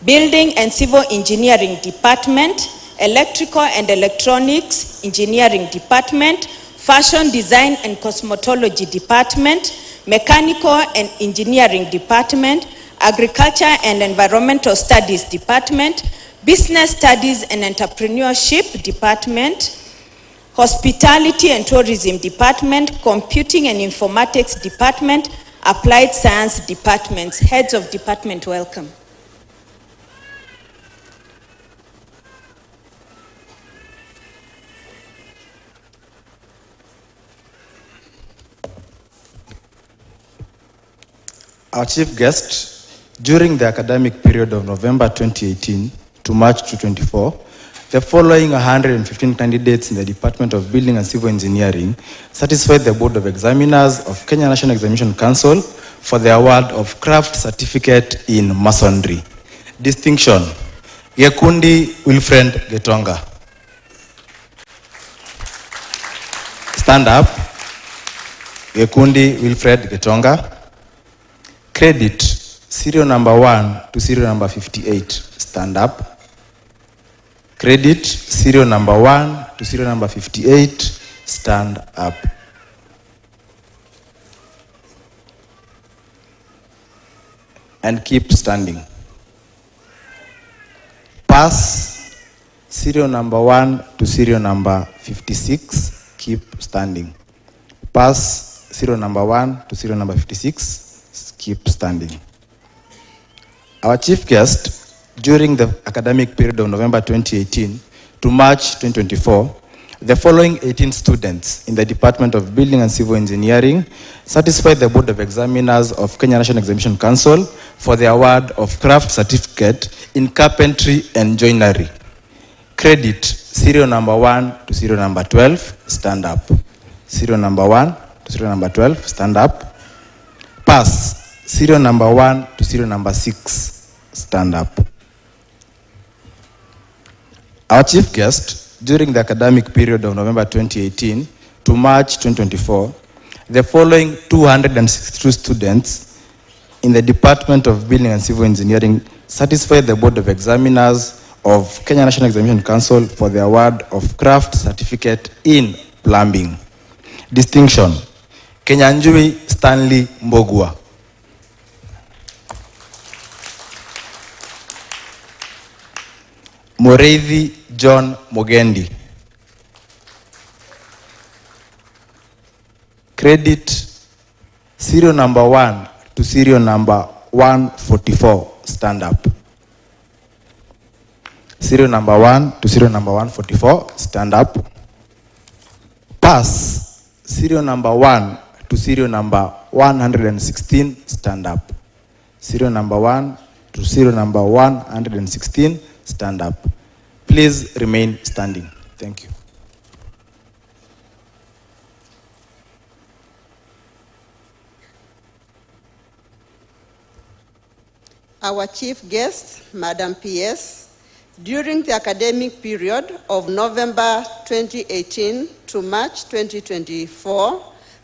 Building and Civil Engineering Department, Electrical and Electronics Engineering Department, Fashion Design and Cosmetology Department, Mechanical and Engineering Department, Agriculture and Environmental Studies Department, Business Studies and Entrepreneurship Department, Hospitality and Tourism Department, Computing and Informatics Department, Applied Science Departments. Heads of department, welcome.
Our chief guest, during the academic period of November 2018 to March 2024, the following 115 candidates in the Department of Building and Civil Engineering satisfied the Board of Examiners of Kenya National Examination Council for the award of Craft Certificate in Masonry. Distinction, Gekundi Wilfred Getonga. Stand up. Gekundi Wilfred Getonga. Credit, serial number 1 to serial number 58. Stand up. Credit, serial number 1 to serial number 58. Stand up. And keep standing. Pass, serial number 1 to serial number 56. Keep standing. Pass, serial number 1 to serial number 56. Keep standing. Our chief guest, during the academic period of November 2018 to March 2024, the following 18 students in the Department of Building and Civil Engineering satisfied the Board of Examiners of Kenya National Examination Council for the award of Craft Certificate in Carpentry and Joinery. Credit, serial number 1 to serial number 12, stand up. Serial number 1 to serial number 12, stand up. Pass, serial number 1 to serial number 6, stand up. Our chief guest, during the academic period of November 2018 to March 2024, the following 262 students in the Department of Building and Civil Engineering satisfied the Board of Examiners of Kenya National Examination Council for the award of Craft Certificate in Plumbing. Distinction, Kenyanjui Stanley Mbogua. Moreithi John Mogendi. Credit, serial number 1 to serial number 144, stand up. Serial number 1 to serial number 144, stand up. Pass, serial number 1 to serial number 116, stand up. Serial number 1 to serial number 116, stand up. Please remain standing. Thank you.
Our chief guest, Madam PS, during the academic period of November 2018 to March 2024,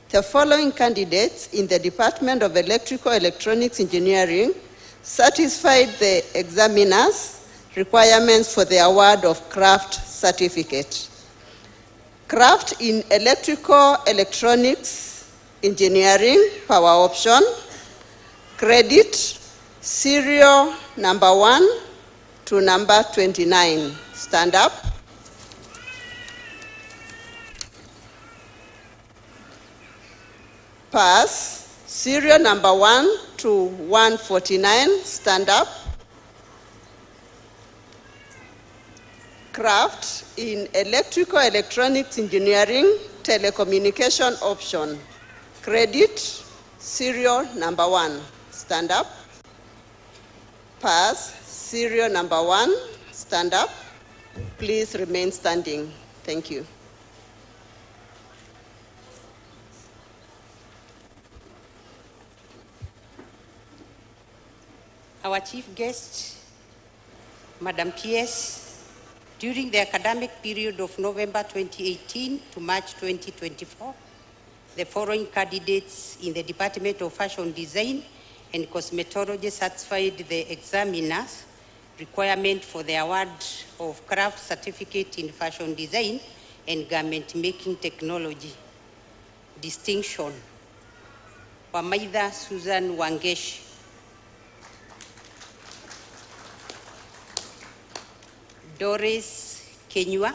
the following candidates in the Department of Electrical Electronics Engineering satisfied the examiners' requirements for the award of Craft Certificate. Craft in Electrical Electronics Engineering, Power Option. Credit, serial number 1 to number 29. Stand up. Pass, serial number 1 to 149. Stand up. Craft in Electrical Electronics Engineering, Telecommunication Option. Credit, serial number 1. Stand up. Pass, serial number 1. Stand up. Please remain standing. Thank you.
Our chief guest, Madam PS, during the academic period of November 2018 to March 2024, the following candidates in the Department of Fashion Design and Cosmetology satisfied the examiners' requirement for the award of Craft Certificate in Fashion Design and Garment Making Technology. Distinction, Wamaitha Susan Wangesh. Doris Kenywa.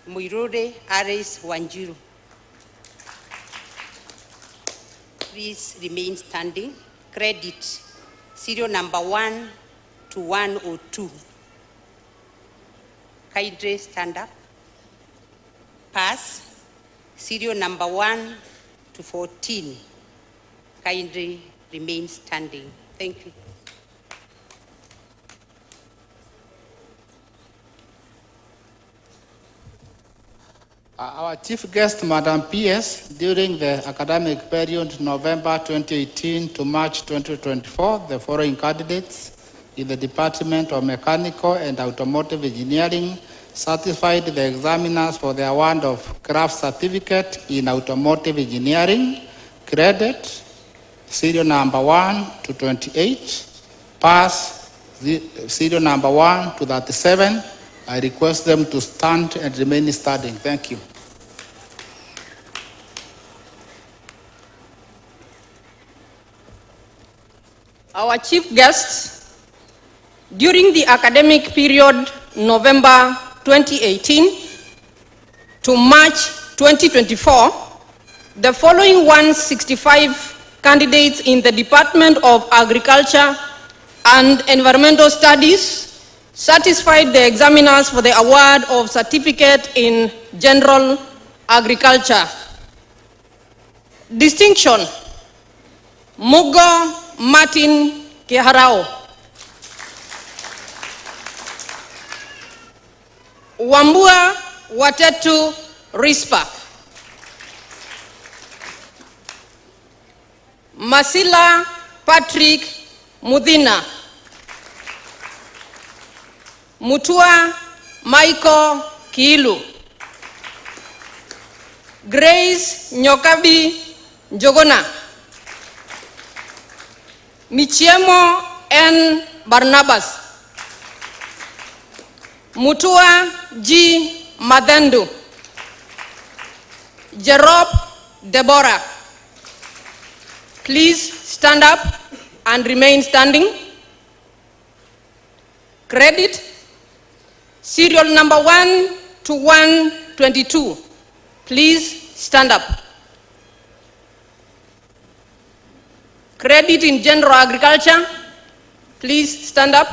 Muirure Ares Wanjiru. Please remain standing. Credit, serial number 1 to 102. Kindly stand up. Pass, serial number 1 to 14, kindly remain standing. Thank you.
Our chief guest, Madam PS, during the academic period November 2018 to March 2024, the following candidates in the Department of Mechanical and Automotive Engineering satisfied the examiners for the award of craft certificate in automotive engineering, credit, serial number 1 to 28, pass, serial number 1 to 37. I request them to stand and remain standing. Thank you.
Our chief guest, during the academic period November 2018 to March 2024, the following 165 candidates in the Department of Agriculture and Environmental Studies satisfied the examiners for the award of certificate in general agriculture. Distinction: Mugo Martin Keharao, Wambua Watetu Rispa, Masila Patrick Mudhina, Mutua Michael Kiilu, Grace Nyokabi Njogona, Michiemo N. Barnabas, Mutua G. Madendu, Jerop Deborah. Please stand up and remain standing. Credit, serial number 1 to 122. Please stand up. Credit in general agriculture. Please stand up.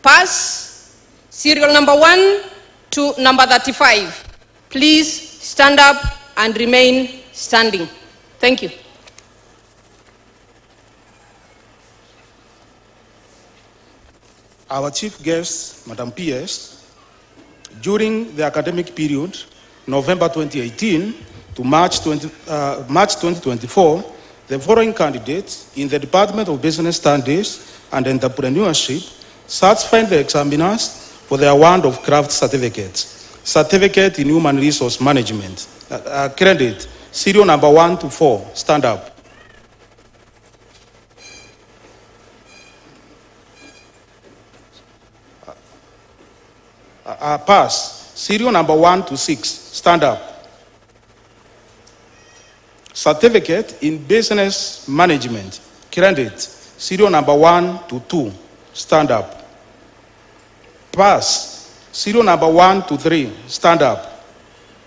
Pass, serial number 1 to number 35. Please stand up and remain standing. Thank you.
Our chief guest, Madam PS, during the academic period, November 2018 to March 2024, the following candidates in the Department of Business Studies and Entrepreneurship satisfied the examiners for the award of craft certificates. Certificate in Human Resource Management, credit, serial number 1 to 4, stand up. Pass, serial number 1 to 6, stand up. Certificate in Business Management, credit, serial number 1 to 2, stand up. Pass, serial number 1 to 3, stand up.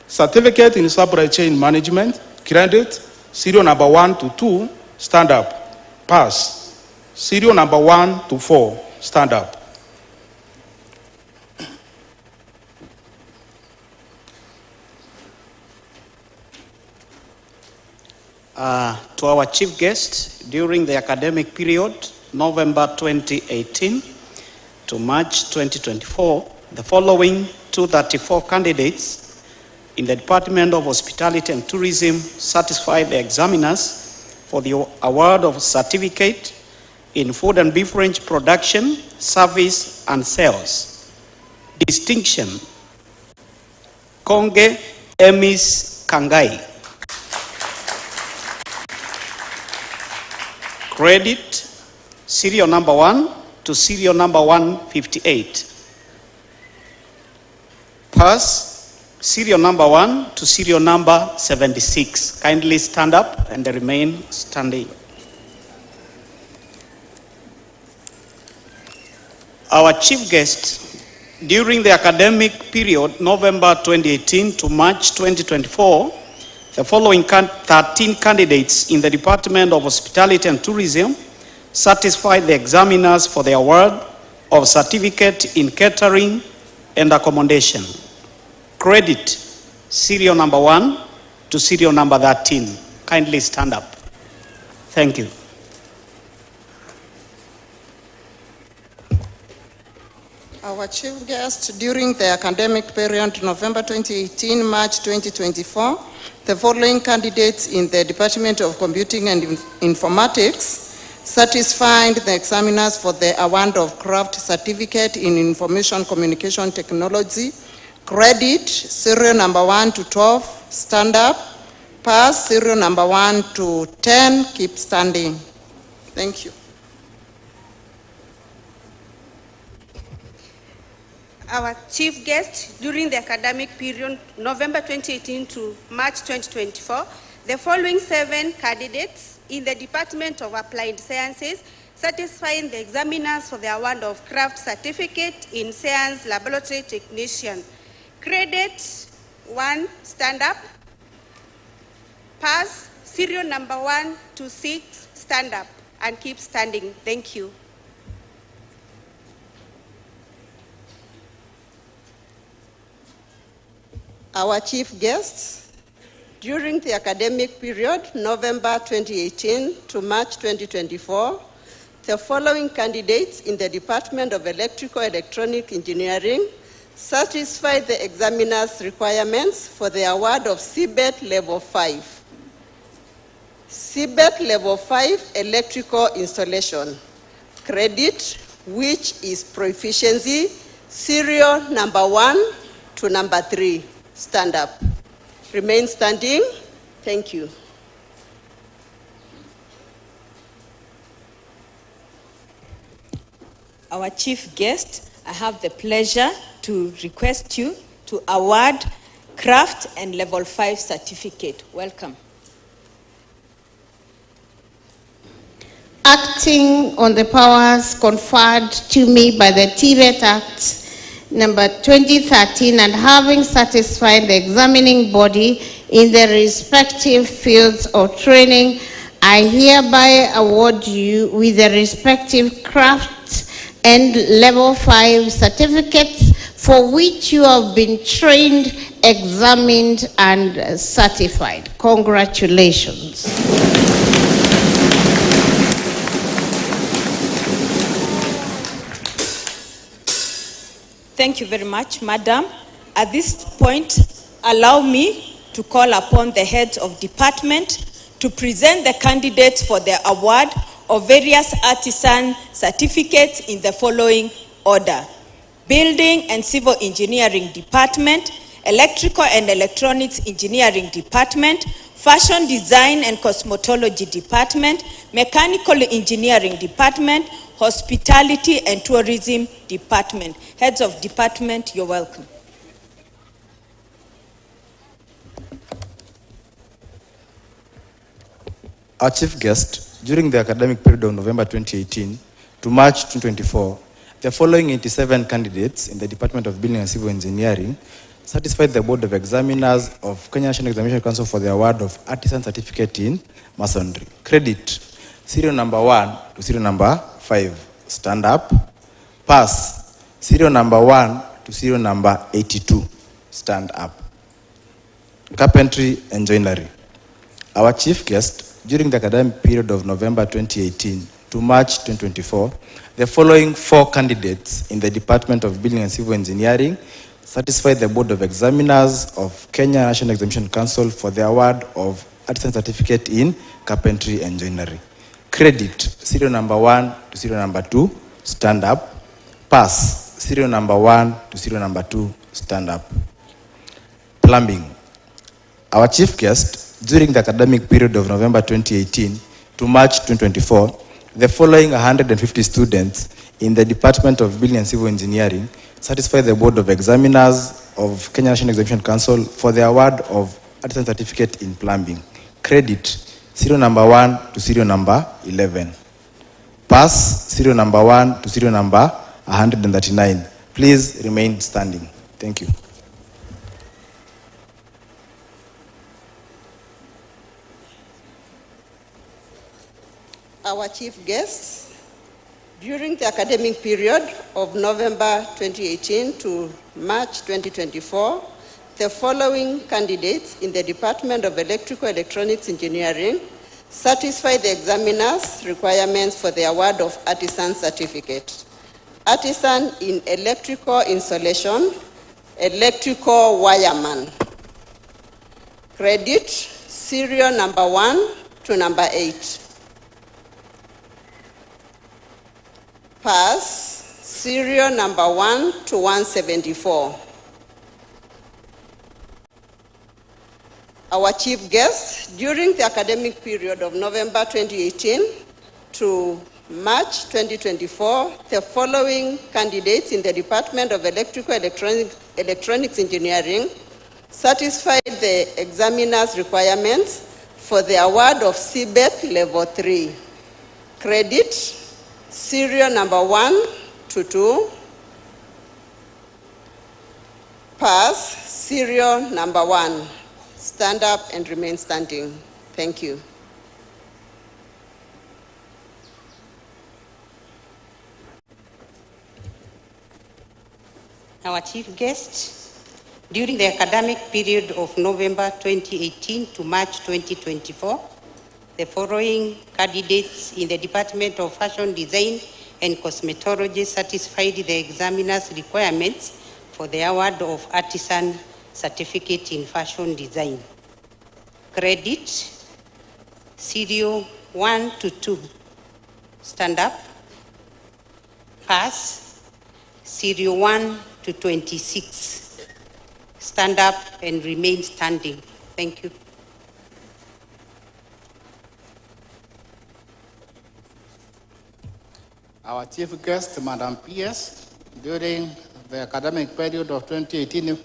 Certificate in Supply Chain Management, credit, serial number 1 to 2, stand up. Pass, serial number 1 to 4, stand up.
To our chief guest, during the academic period, November 2018 to March 2024, the following 234 candidates in the Department of Hospitality and Tourism satisfied the examiners for the award of certificate in food and beverage production, service, and sales. Distinction: Konge Emis Kangai. Credit, serial number 1 to serial number 158. Pass, serial number 1 to serial number 76. Kindly stand up and remain standing. Our chief guest, during the academic period November 2018 to March 2024, the following 13 candidates in the Department of Hospitality and Tourism satisfied the examiners for the award of certificate in catering and accommodation. Credit, serial number 1 to serial number 13. Kindly stand up. Thank you.
Our chief guest during the academic period November 2018, March 2024, the following candidates in the Department of Computing and Informatics satisfied the examiners for the award of craft certificate in information communication technology. Credit, serial number 1 to 12, stand up. Pass, serial number 1 to 10, keep standing. Thank you.
Our chief guest during the academic period, November 2018 to March 2024, the following 7 candidates in the Department of Applied Sciences satisfying the examiners for the award of craft certificate in science laboratory technician. Credit 1, stand up. Pass, serial number 1 to 6, stand up and keep standing. Thank you.
Our chief guests during the academic period, November 2018 to March 2024, the following candidates in the Department of Electrical Electronic Engineering satisfied the examiner's requirements for the award of CBET Level 5. CBET Level 5 Electrical Installation. Credit, which is proficiency, serial number 1 to number 3. Stand up. Remain standing. Thank you.
Our chief guest, I have the pleasure to request you to award craft and level 5 certificate. Welcome.
Acting on the powers conferred to me by the TVET Act number 2013 and having satisfied the examining body in the respective fields of training, I hereby award you with the respective craft and level 5 certificates for which you have been trained, examined, and certified. Congratulations.
Thank you very much, Madam. At this point, allow me to call upon the heads of department to present the candidates for the award of various artisan certificates in the following order: Building and Civil Engineering Department, Electrical and Electronics Engineering Department, Fashion Design and Cosmetology Department, Mechanical Engineering Department, Hospitality and Tourism Department. Heads of department, you're welcome.
Our chief guest, during the academic period of November 2018 to March 2024, the following 87 candidates in the Department of Building and Civil Engineering satisfied the Board of Examiners of Kenya National Examination Council for the award of Artisan Certificate in Masonry. Credit, serial number 1 to serial number 5. Stand up. Pass, serial number 1 to serial number 82. Stand up. Carpentry and Joinery. Our chief guest, during the academic period of November 2018 to March 2024, the following 4 candidates in the Department of Building and Civil Engineering satisfied the Board of Examiners of Kenya National Examination Council for the award of Artisan Certificate in Carpentry and Joinery. Credit, serial number 1 to serial number 2, stand up. Pass, serial number 1 to serial number 2, stand up. Plumbing. Our chief guest, during the academic period of November 2018 to March 2024, the following 150 students in the Department of Building and Civil Engineering satisfied the Board of Examiners of Kenya National Examination Council for the award of Artisan Certificate in Plumbing. Credit, serial number 1 to serial number 11. Pass, serial number 1 to serial number 139. Please remain standing. Thank you.
Our chief guests, during the academic period of November 2018 to March 2024, the following candidates in the Department of Electrical Electronics Engineering satisfy the examiner's requirements for the award of artisan certificate. Artisan in electrical installation, electrical wireman. Credit, serial number 1 to number 8. Pass, serial number 1 to 174. Our chief guest, during the academic period of November 2018 to March 2024, the following candidates in the Department of Electrical Electronics Engineering satisfied the examiner's requirements for the award of CBET Level 3. Credit, serial number 1 to 2. Pass, serial number 1. Stand up and remain standing. Thank you.
Our chief guest, during the academic period of November 2018 to March 2024, the following candidates in the Department of Fashion Design and Cosmetology satisfied the examiner's requirements for the award of Artisan Certificate in Fashion Design. Credit, serial 1 to 2. Stand up. Pass, serial 1 to 26. Stand up and remain standing. Thank you.
Our chief guest, Madam PS, during the academic period of 2018,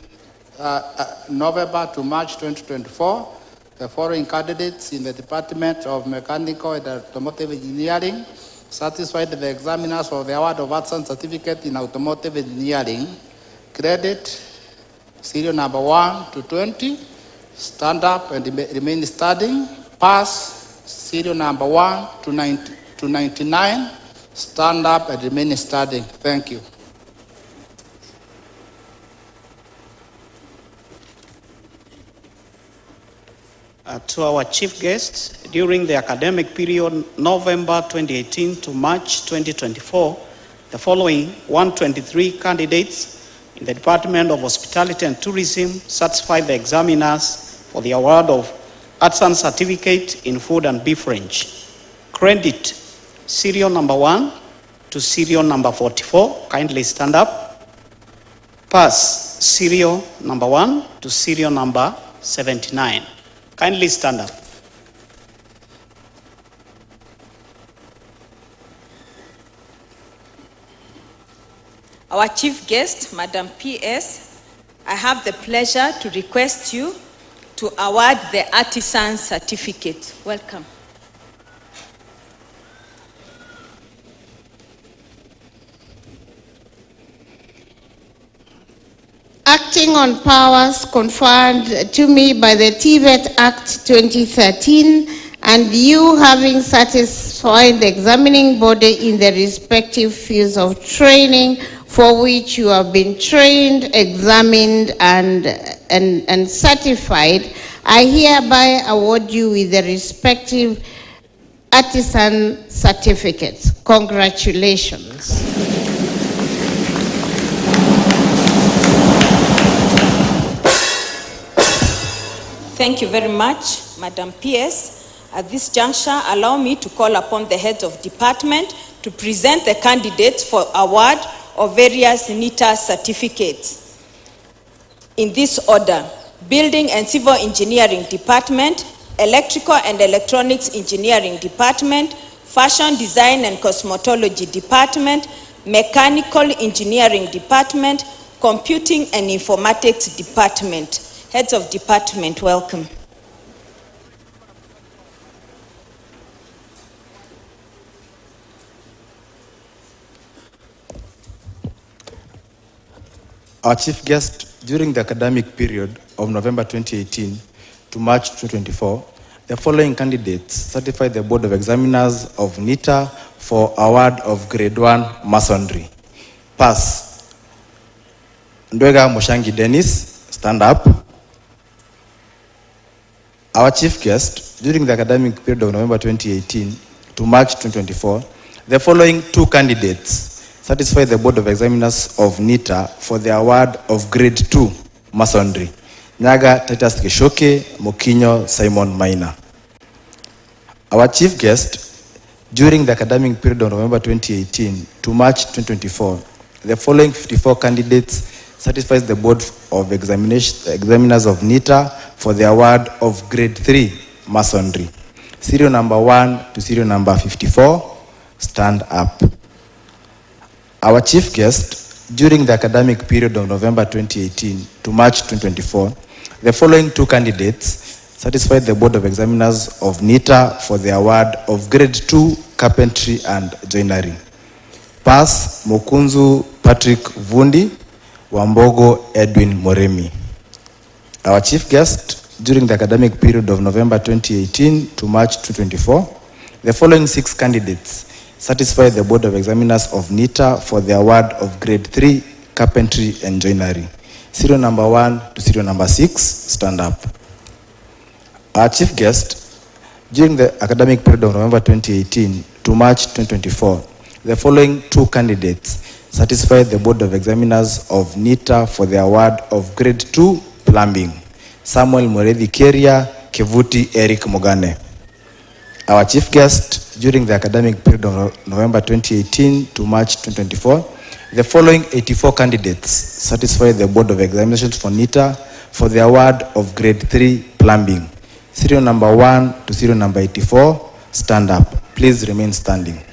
November to March 2024, the following candidates in the Department of Mechanical and Automotive Engineering satisfied the examiners for the award of Artisan Certificate in Automotive Engineering. Credit, serial number 1 to 20. Stand up and remain standing. Pass, serial number 1 to 99. Stand up and remain standing. Thank you.
To our chief guests, during the academic period November 2018 to March 2024, the following 123 candidates in the Department of Hospitality and Tourism satisfied the examiners for the award of Artisan Certificate in Food and Beverage. Credit, serial number 1 to serial number 44. Kindly stand up. Pass, serial number 1 to serial number 79. Kindly stand up.
Our chief guest, Madam PS, I have the pleasure to request you to award the Artisan Certificate. Welcome.
Acting on powers conferred to me by the TVET Act 2013, and you having satisfied the examining body in the respective fields of training for which you have been trained, examined, and certified, I hereby award you with the respective artisan certificates. Congratulations.
Thank you very much, Madam PS. At this juncture, allow me to call upon the heads of department to present the candidates for award of various NITA certificates. In this order: Building and Civil Engineering Department, Electrical and Electronics Engineering Department, Fashion Design and Cosmetology Department, Mechanical Engineering Department, Computing and Informatics Department. Heads of department, welcome.
Our chief guest, during the academic period of November 2018 to March 2024, the following candidates certified the Board of Examiners of NITA for award of Grade 1 Masonry. Pass, Nyagah Mushangi Dennis. stand up. Our chief guest, during the academic period of November 2018 to March 2024, the following two candidates satisfy the Board of Examiners of NITA for the award of Grade 2 Masonry. Nyagah Titus Kishoke, Mokinyo Simon Maina. Our chief guest, during the academic period of November 2018 to March 2024, the following 54 candidates satisfies the Board of Examiners of NITA for the award of Grade 3 Masonry. Serial number 1 to serial number 54, stand up. Our chief guest, during the academic period of November 2018 to March 2024, the following two candidates satisfied the Board of Examiners of NITA for the award of Grade 2 Carpentry and Joinery. Pass Mokunzu Patrick Vundi, Wambogo Edwin Moremi. Our chief guest, during the academic period of November 2018 to March 2024, the following 6 candidates satisfy the Board of Examiners of NITA for the award of Grade 3 Carpentry and Joinery. Serial number 1 to serial number 6, stand up. Our chief guest, during the academic period of November 2018 to March 2024, the following 2 candidates satisfy the Board of Examiners of NITA for the award of Grade 2 Plumbing. Samuel Muredhi Keria, Kevuti Eric Mogane. Our chief guest, during the academic period of November 2018 to March 2024, the following 84 candidates satisfy the Board of Examinations for NITA for the award of Grade 3 Plumbing. Serial number 1 to serial number 84, stand up. Please remain standing.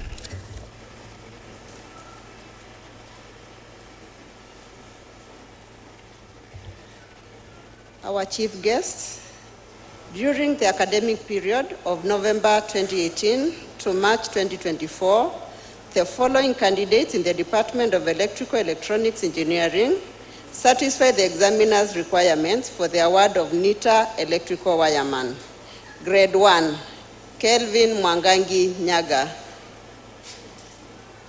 Our chief guests, during the academic period of November 2018 to March 2024, the following candidates in the Department of Electrical Electronics Engineering satisfy the examiner's requirements for the award of NITA Electrical Wireman. Grade 1, Kelvin Mwangangi Nyagah.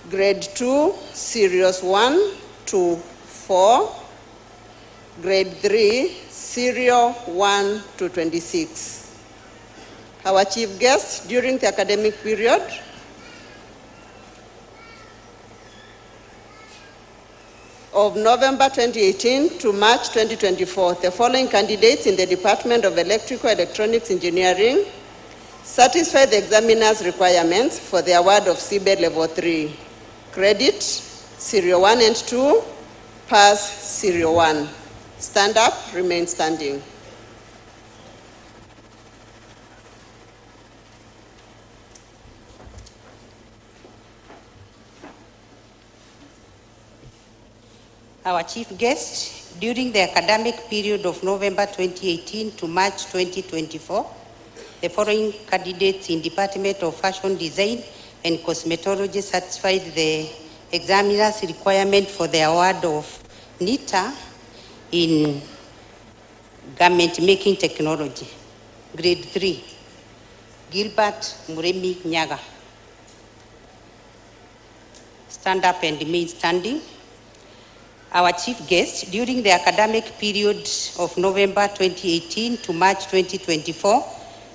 Grade 2, Series 1 to 4. Grade 3, Serial 1 to 26. Our chief guest during the academic period of November 2018 to March 2024, the following candidates in the Department of Electrical Electronics Engineering satisfy the examiner's requirements for the award of CBE Level 3. Credit, Serial 1 and 2, pass Serial 1. Stand up, remain standing.
Our chief guest, during the academic period of November 2018 to March 2024, the following candidates in Department of Fashion Design and Cosmetology satisfied the examiner's requirement for the award of NITA in garment making technology. Grade 3, Gilbert Muremi Nyagah. Stand up and remain standing. Our chief guest, during the academic period of November 2018 to March 2024,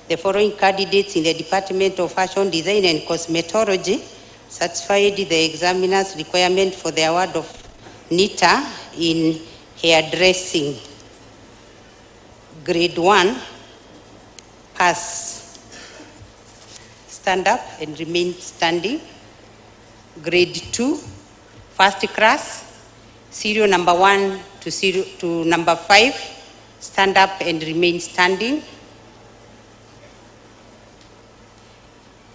the following candidates in the Department of Fashion Design and Cosmetology satisfied the examiner's requirement for the award of NITA in hairdressing. Grade 1, pass. Stand up and remain standing. Grade 2, first class, serial number 1 to number 5, stand up and remain standing.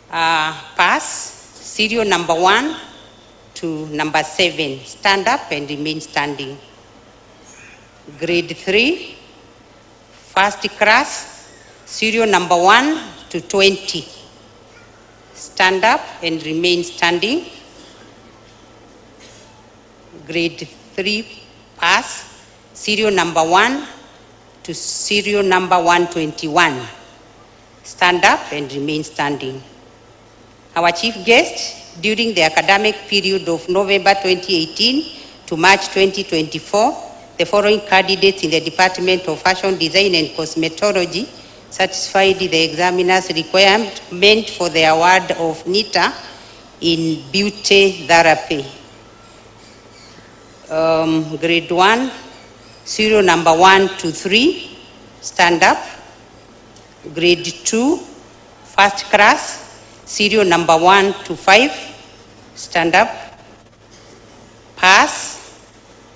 Pass, serial number 1 to number 7, stand up and remain standing. Grade 3, first class, serial number 1 to 20, stand up and remain standing. Grade 3, pass, serial number 1 to serial number 121, stand up and remain standing. Our chief guest, during the academic period of November 2018 to March 2024, the following candidates in the Department of Fashion Design and Cosmetology satisfied the examiner's requirement for the award of NITA in beauty therapy. Grade 1, serial number 1 to 3, stand up. Grade 2, first class, serial number 1 to 5, stand up. Pass,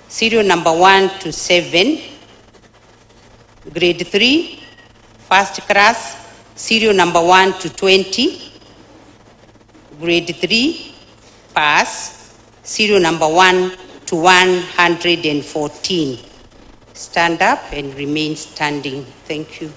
serial number 1 to 7. Grade 3, first class, serial number 1 to 20. Grade 3, pass, serial number 1 to 114. Stand up and remain standing. Thank you.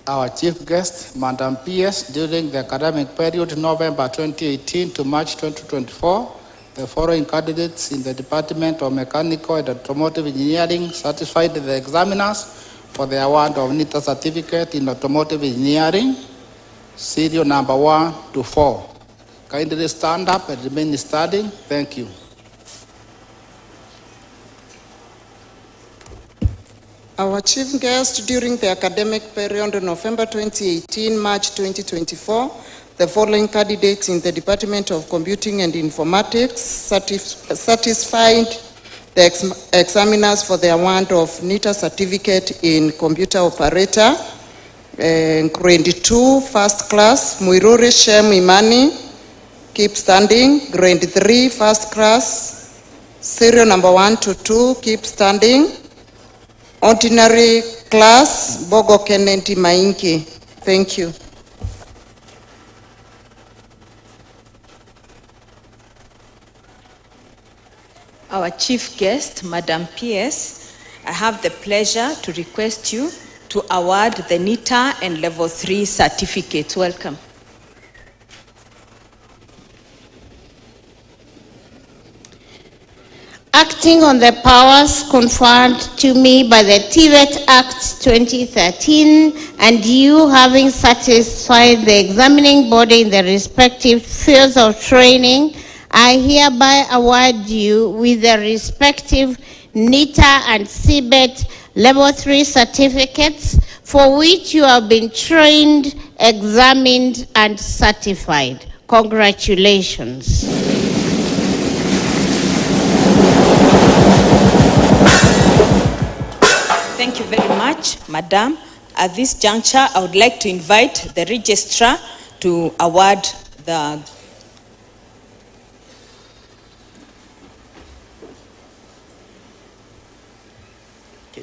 Our chief guest, Madam PS, during the academic period November 2018 to March 2024, the following candidates in the Department of Mechanical and Automotive Engineering satisfied the examiners for the award of NITA certificate in automotive engineering, serial number 1 to 4. Kindly stand up and remain standing. Thank you.
Our chief guest during the academic period November 2018, March 2024, the following candidates in the Department of Computing and Informatics satisfied the examiners for the award of NITA certificate in computer operator. Grade 2, first class, Muiruri Shem Imani, keep standing. Grade 3, first class, serial number 1 to 2, keep standing. Ordinary class, Bogo Kenenti Mainki. Thank you.
Our chief guest, Madam PS, I have the pleasure to request you to award the NITA and Level 3 certificates. Welcome.
Acting on the powers conferred to me by the TVET Act 2013, and you having satisfied the examining body in the respective fields of training, I hereby award you with the respective NITA and CBET Level 3 certificates for which you have been trained, examined, and certified. Congratulations.
Thank you very much, Madam. At this juncture, I would like to invite the registrar to award the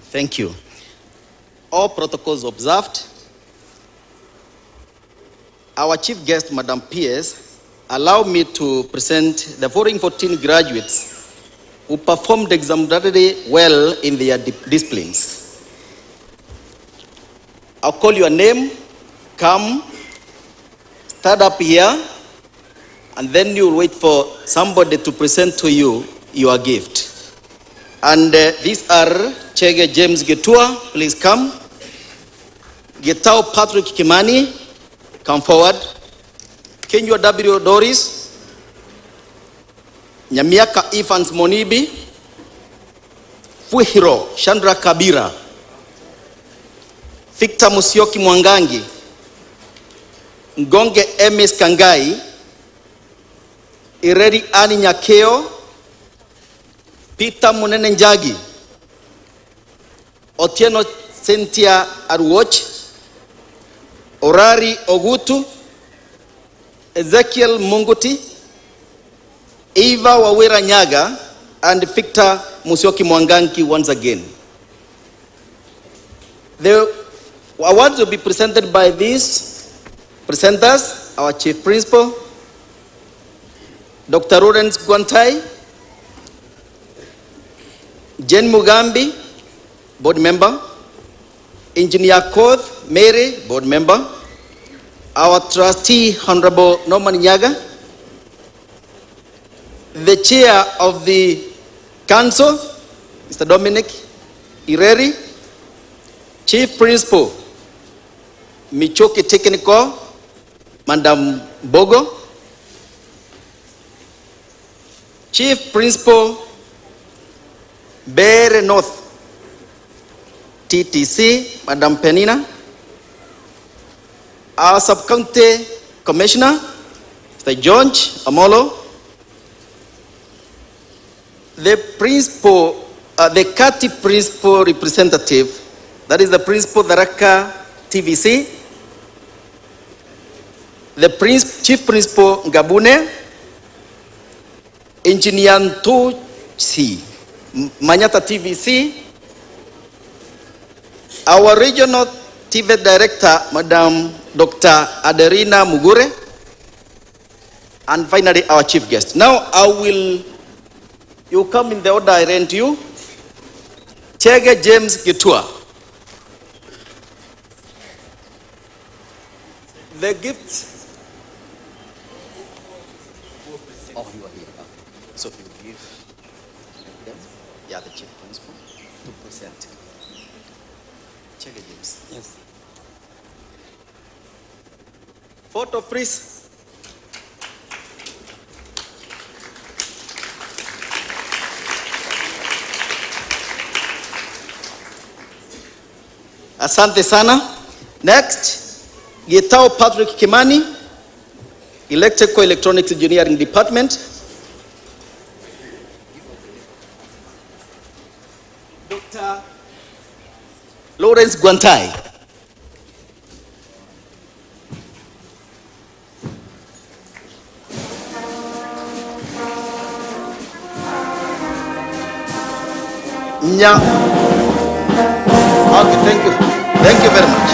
Thank you. All protocols observed. Our chief guest, Madam PS, allow me to present the following 14 graduates who performed exemplarily well in their disciplines. I'll call your name, come, stand up here, and then you'll wait for somebody to present to you your gift. And these are Chege James Getua, please come. Getao Patrick Kimani, come forward. Kenyo W. Doris. Nyamiaka Evans Monibi. Fuhiro Chandra Kabira. Victor Musioki Mwangangi. Ngonge Emes Kangai. Ireri Ani Nyakeo. Peter Munene Njagi. Otieno Cynthia Aruoch. Orari Ogutu. Ezekiel Munguti. Eva Wawera Nyagah. And Victor Musioki Mwangangi once again. The awards will be presented by these presenters, our chief principal, Dr. Lawrence Gwantai, Jen Mugambi, board member, Engineer Koth Mary, board member, our trustee, Honorable Norman Nyagah, the chair of the council, Mr. Dominic Ireri, chief principal, Michoki Technical, Madam Bogo, Chief Principal, Bere North TTC, Madam Penina. Our Sub-County Commissioner, Mr. George Amolo. The principal, the Kati Principal Representative, that is the Principal Daraka TVC. The Chief Principal Ngabune, Engineer Ntuchi, Manyata TVC, our Regional TV Director, Madam Dr. Aderina Mugure, and finally our chief guest. Now you come in the order I rent you. Chege James Gitua. The gift. Oh, you are here. So you give them, yeah, the chief principal to present. Chege James. Yes. Photo, please. Asante sana. Next, Gitao Patrick Kimani, Electrical Electronics Engineering Department. Dr. Lawrence Guantai. Okay, thank you. Thank you very much.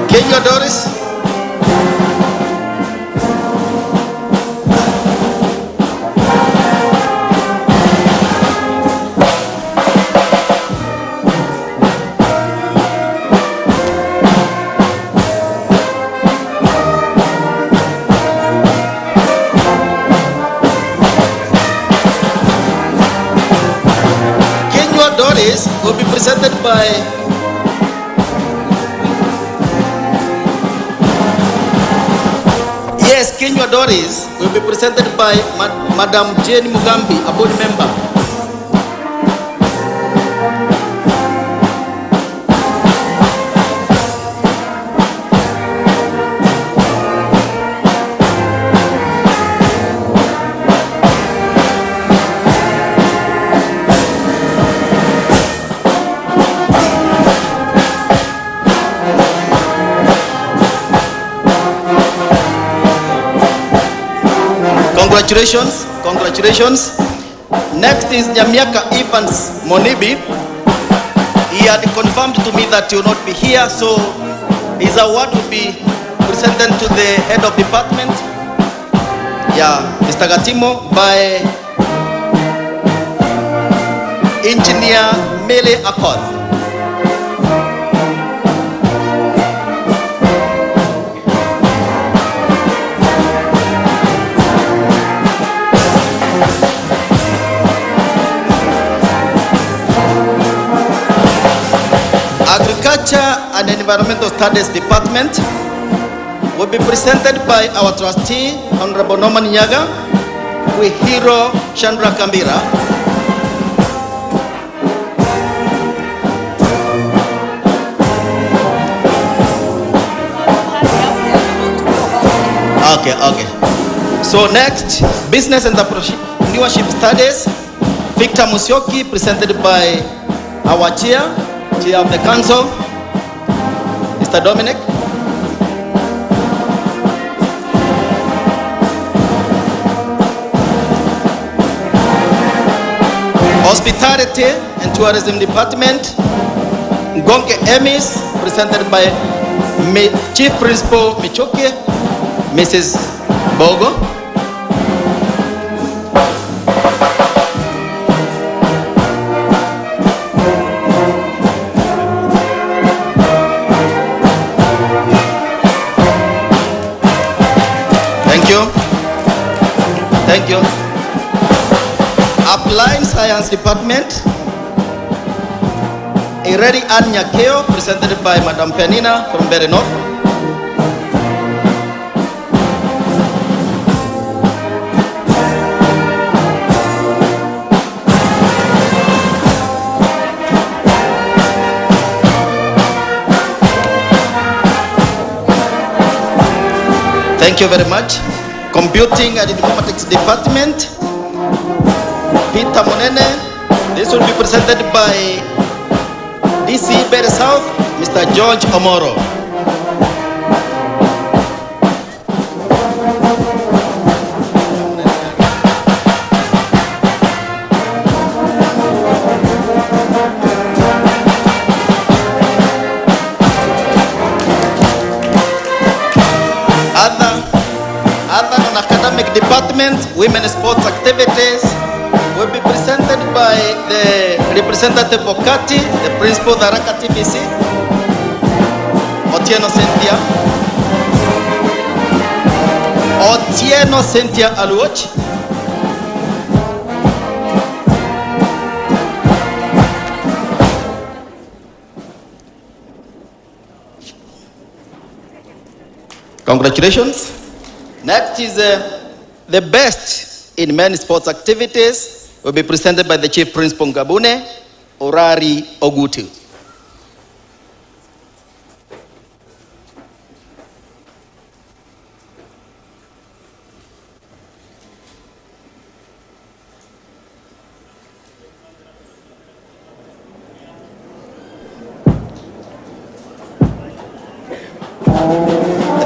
Kenya Doris. Will be presented by Kenya Doris will be presented by Madam Jane Mugambi, a board member. Congratulations, congratulations. Next is Nyagah Evans Monibi. He had confirmed to me that he will not be here, so his award will be presented to the head of department, Mr. Gatimo, by Engineer Mele Accord. Agriculture and Environmental Studies Department will be presented by our trustee, Honorable Norman Nyagah, with Hero Chandra Kambira. Okay. So next, Business and Entrepreneurship Studies, Victor Musyoki, presented by our Chair of the Council, Mr. Dominic. Hospitality and Tourism Department, Ngonke Emis, presented by Chief Principal Michoke, Mrs. Bogo. Thank you. Applied Science Department, Ireri Ann Nyakeo, presented by Madam Penina from Mbeere North. Thank you very much. Computing and Informatics Department, Peter Monene. This will be presented by DC Mbeere South, Mr. George Omoro. Other non-academic departments, women's sports activities, will be presented by the representative of Kati, the principal of the Raka TVC, Otieno Cynthia Aluoch. Congratulations. Next is the best in many sports activities will be presented by the Chief Principal Ngabune, Orari Ogutu.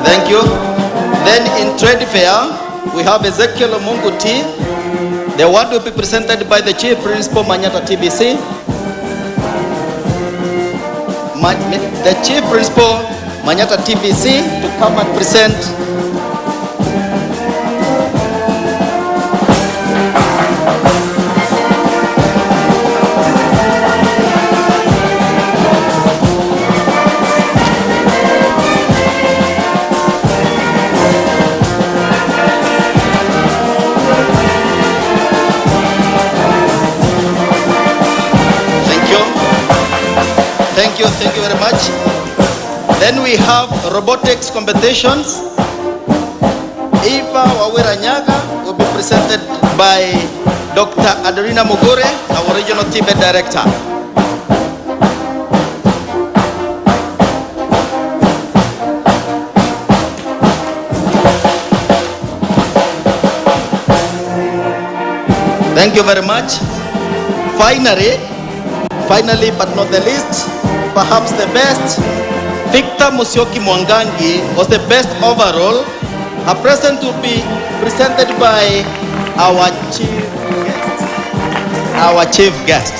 Thank you. Then in trade fair, we have Ezekiel Munguti. The award will be presented by the Chief Principal Manyata TBC. The Chief Principal Manyata TBC to come and present. Thank you very much. Then we have robotics competitions. Eva Wawera Nyagah will be presented by Dr. Adelina Mugure, our regional Tibet director. Thank you very much. Finally, but not the least, perhaps the best, Victor Musyoki Mwangangi was the best overall. Her present will be presented by our chief guest.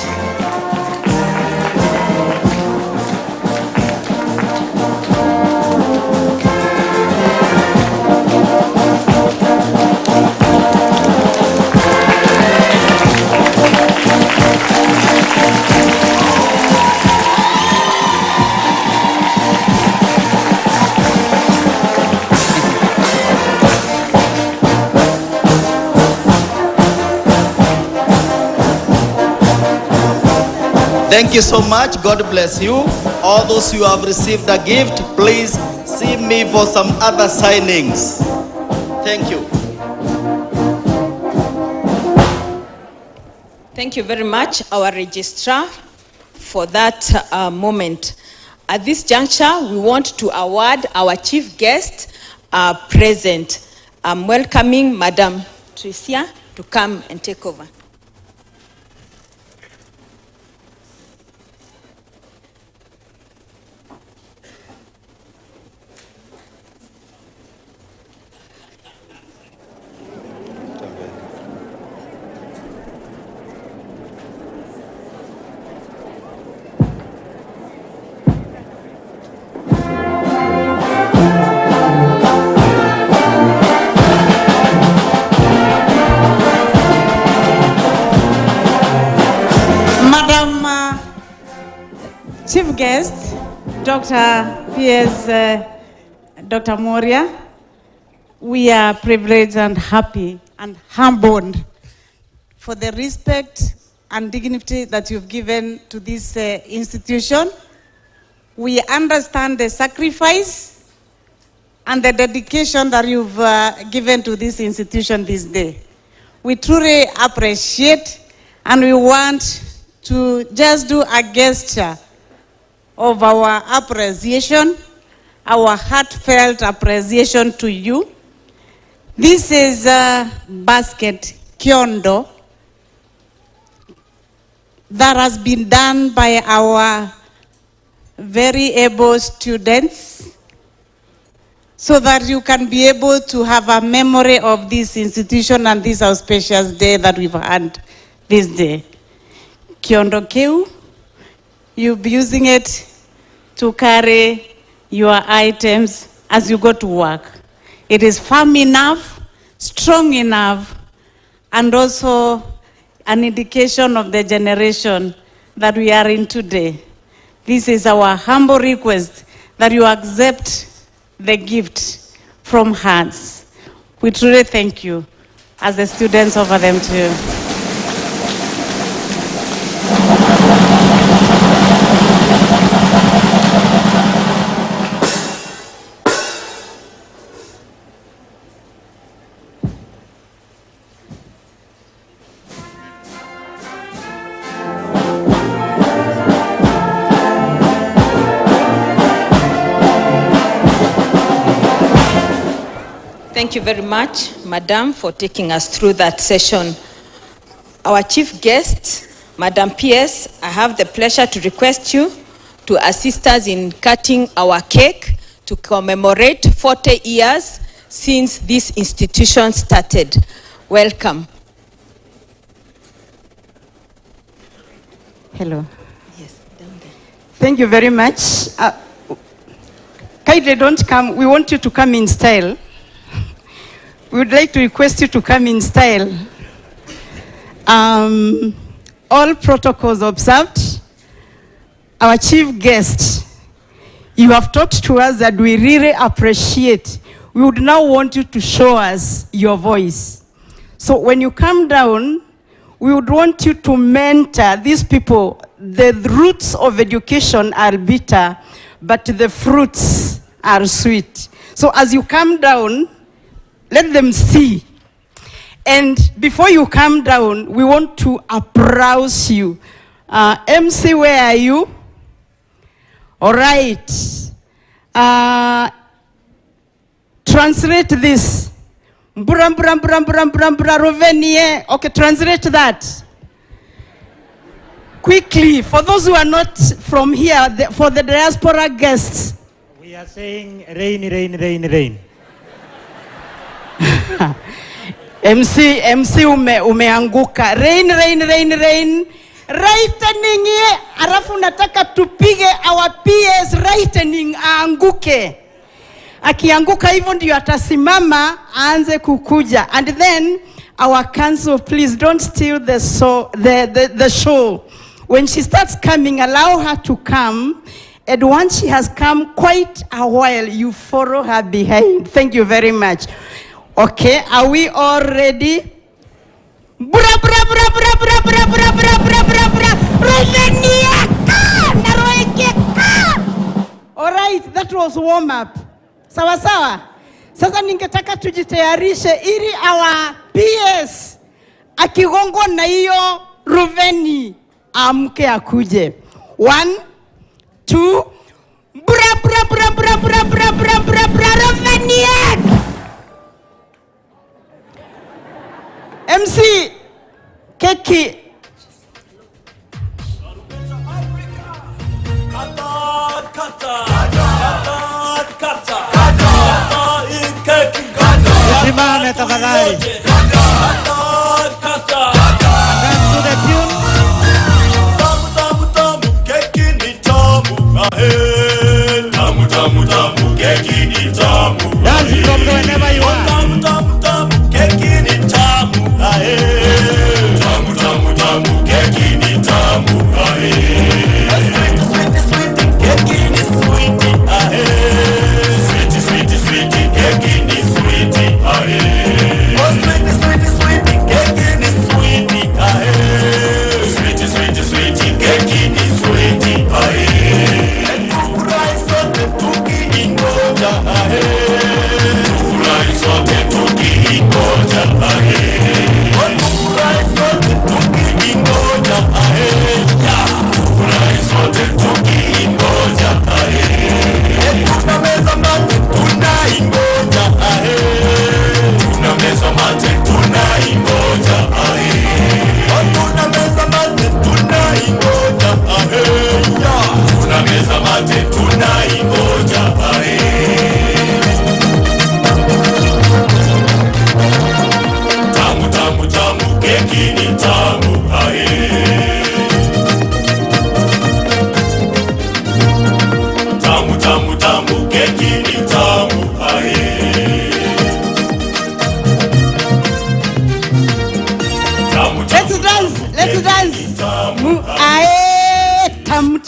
Thank you so much. God bless you. All those who have received a gift, please see me for some other signings. Thank you.
Thank you very much, our registrar, for that moment. At this juncture, we want to award our chief guest present. I'm welcoming Madam Tricia to come and take over.
Chief guest, Dr. P.S. Dr. Moria, we are privileged and happy and humbled for the respect and dignity that you've given to this institution. We understand the sacrifice and the dedication that you've given to this institution this day. We truly appreciate, and we want to just do a gesture of our appreciation, our heartfelt appreciation to you. This is a basket kiondo that has been done by our very able students so that you can be able to have a memory of this institution and this auspicious day that we've had this day. Kiondo keu, you'll be using it to carry your items as you go to work. It is firm enough, strong enough, and also an indication of the generation that we are in today. This is our humble request that you accept the gift from hearts. We truly thank you as the students offer them to you.
Thank you very much, Madam, for taking us through that session. Our chief guest, Madam PS, I have the pleasure to request you to assist us in cutting our cake to commemorate 40 years since this institution started. Welcome.
Hello.
Yes, down there.
Thank you very much. Kindly don't come. We want you to come in style. We would like to request you to come in style. All protocols observed. Our chief guest, you have talked to us that we really appreciate. We would now want you to show us your voice. So when you come down, we would want you to mentor these people. The roots of education are bitter, but the fruits are sweet. So as you come down, let them see. And before you come down, we want to applause you. MC, where are you? All right. Translate this. Okay, translate that. Quickly, for those who are not from here, for the diaspora guests.
We are saying rain, rain, rain, rain.
MC umeanguka. Rain, rain, rain, rain. Lightning ye, alafu nataka tupige our PS lightning aanguke. Akianguka hivyo ndio atasimama aanze kukuja. And then our council, please don't steal the show. When she starts coming, allow her to come. And once she has come quite a while, you follow her behind. Thank you very much. Okay, are we all ready? Bra bra bra bra bra bra bra bra bra bra bra. All right, that was warm up. Sawa sawa. Sasa ningetaka tujitayarishe ili our PS akigongwa na hiyo Ruveni amke akuje. 1 2 bra bra bra bra bra bra bra bra bra Ruveni. MC keki.
Simame tafadhali. Dance to the tune. Tamu tamu tamu keki ni tamu. Tamu tamu tamu keki ni tamu. Dance from whenever you are. Tamu tamu tamu keki ni tamu. Tamu tamu tamu keki ni tamu. Sweet sweet sweet keki ni sweet. Sweet sweet sweet keki ni sweet. Oh sweet sweet sweet keki ni sweet.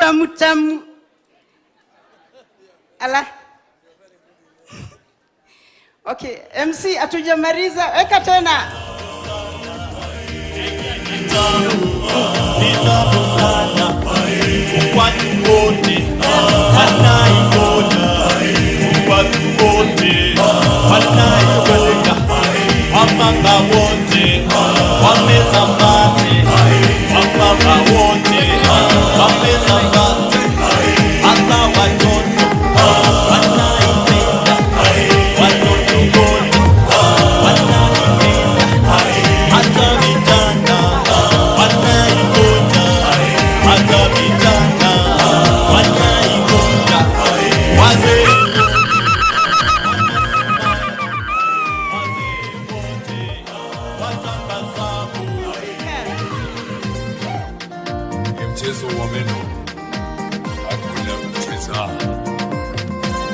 tamu tamu. Ala. Okay, MC hatujamaliza, weka tena.
Nitamu sana watu wote wanaikona, watu wote wanaikona, wamama wote wamezambate, wamama wote wamezambate, hata watoto wanaipenda, watoto wote wanaipenda, hata vijana wanaikona, hata vijana wanaikona, wazee
mchezo wa meno hakuna kucheza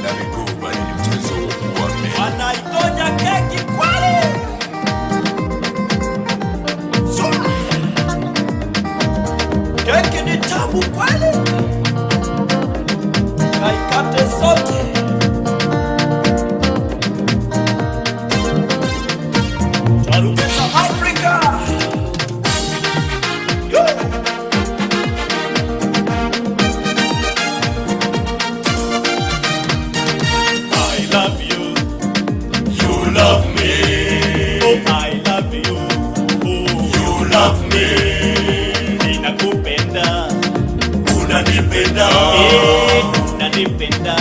na miguu, bali ni mchezo wa meno.
wanaikoja keki kwale. Keki ni tamu kwale, kaikate sote. Twarudisha Afrika. I love you, you love me. Oh, I love you, oh, you love me. Ninakupenda, unanipenda, unanipenda.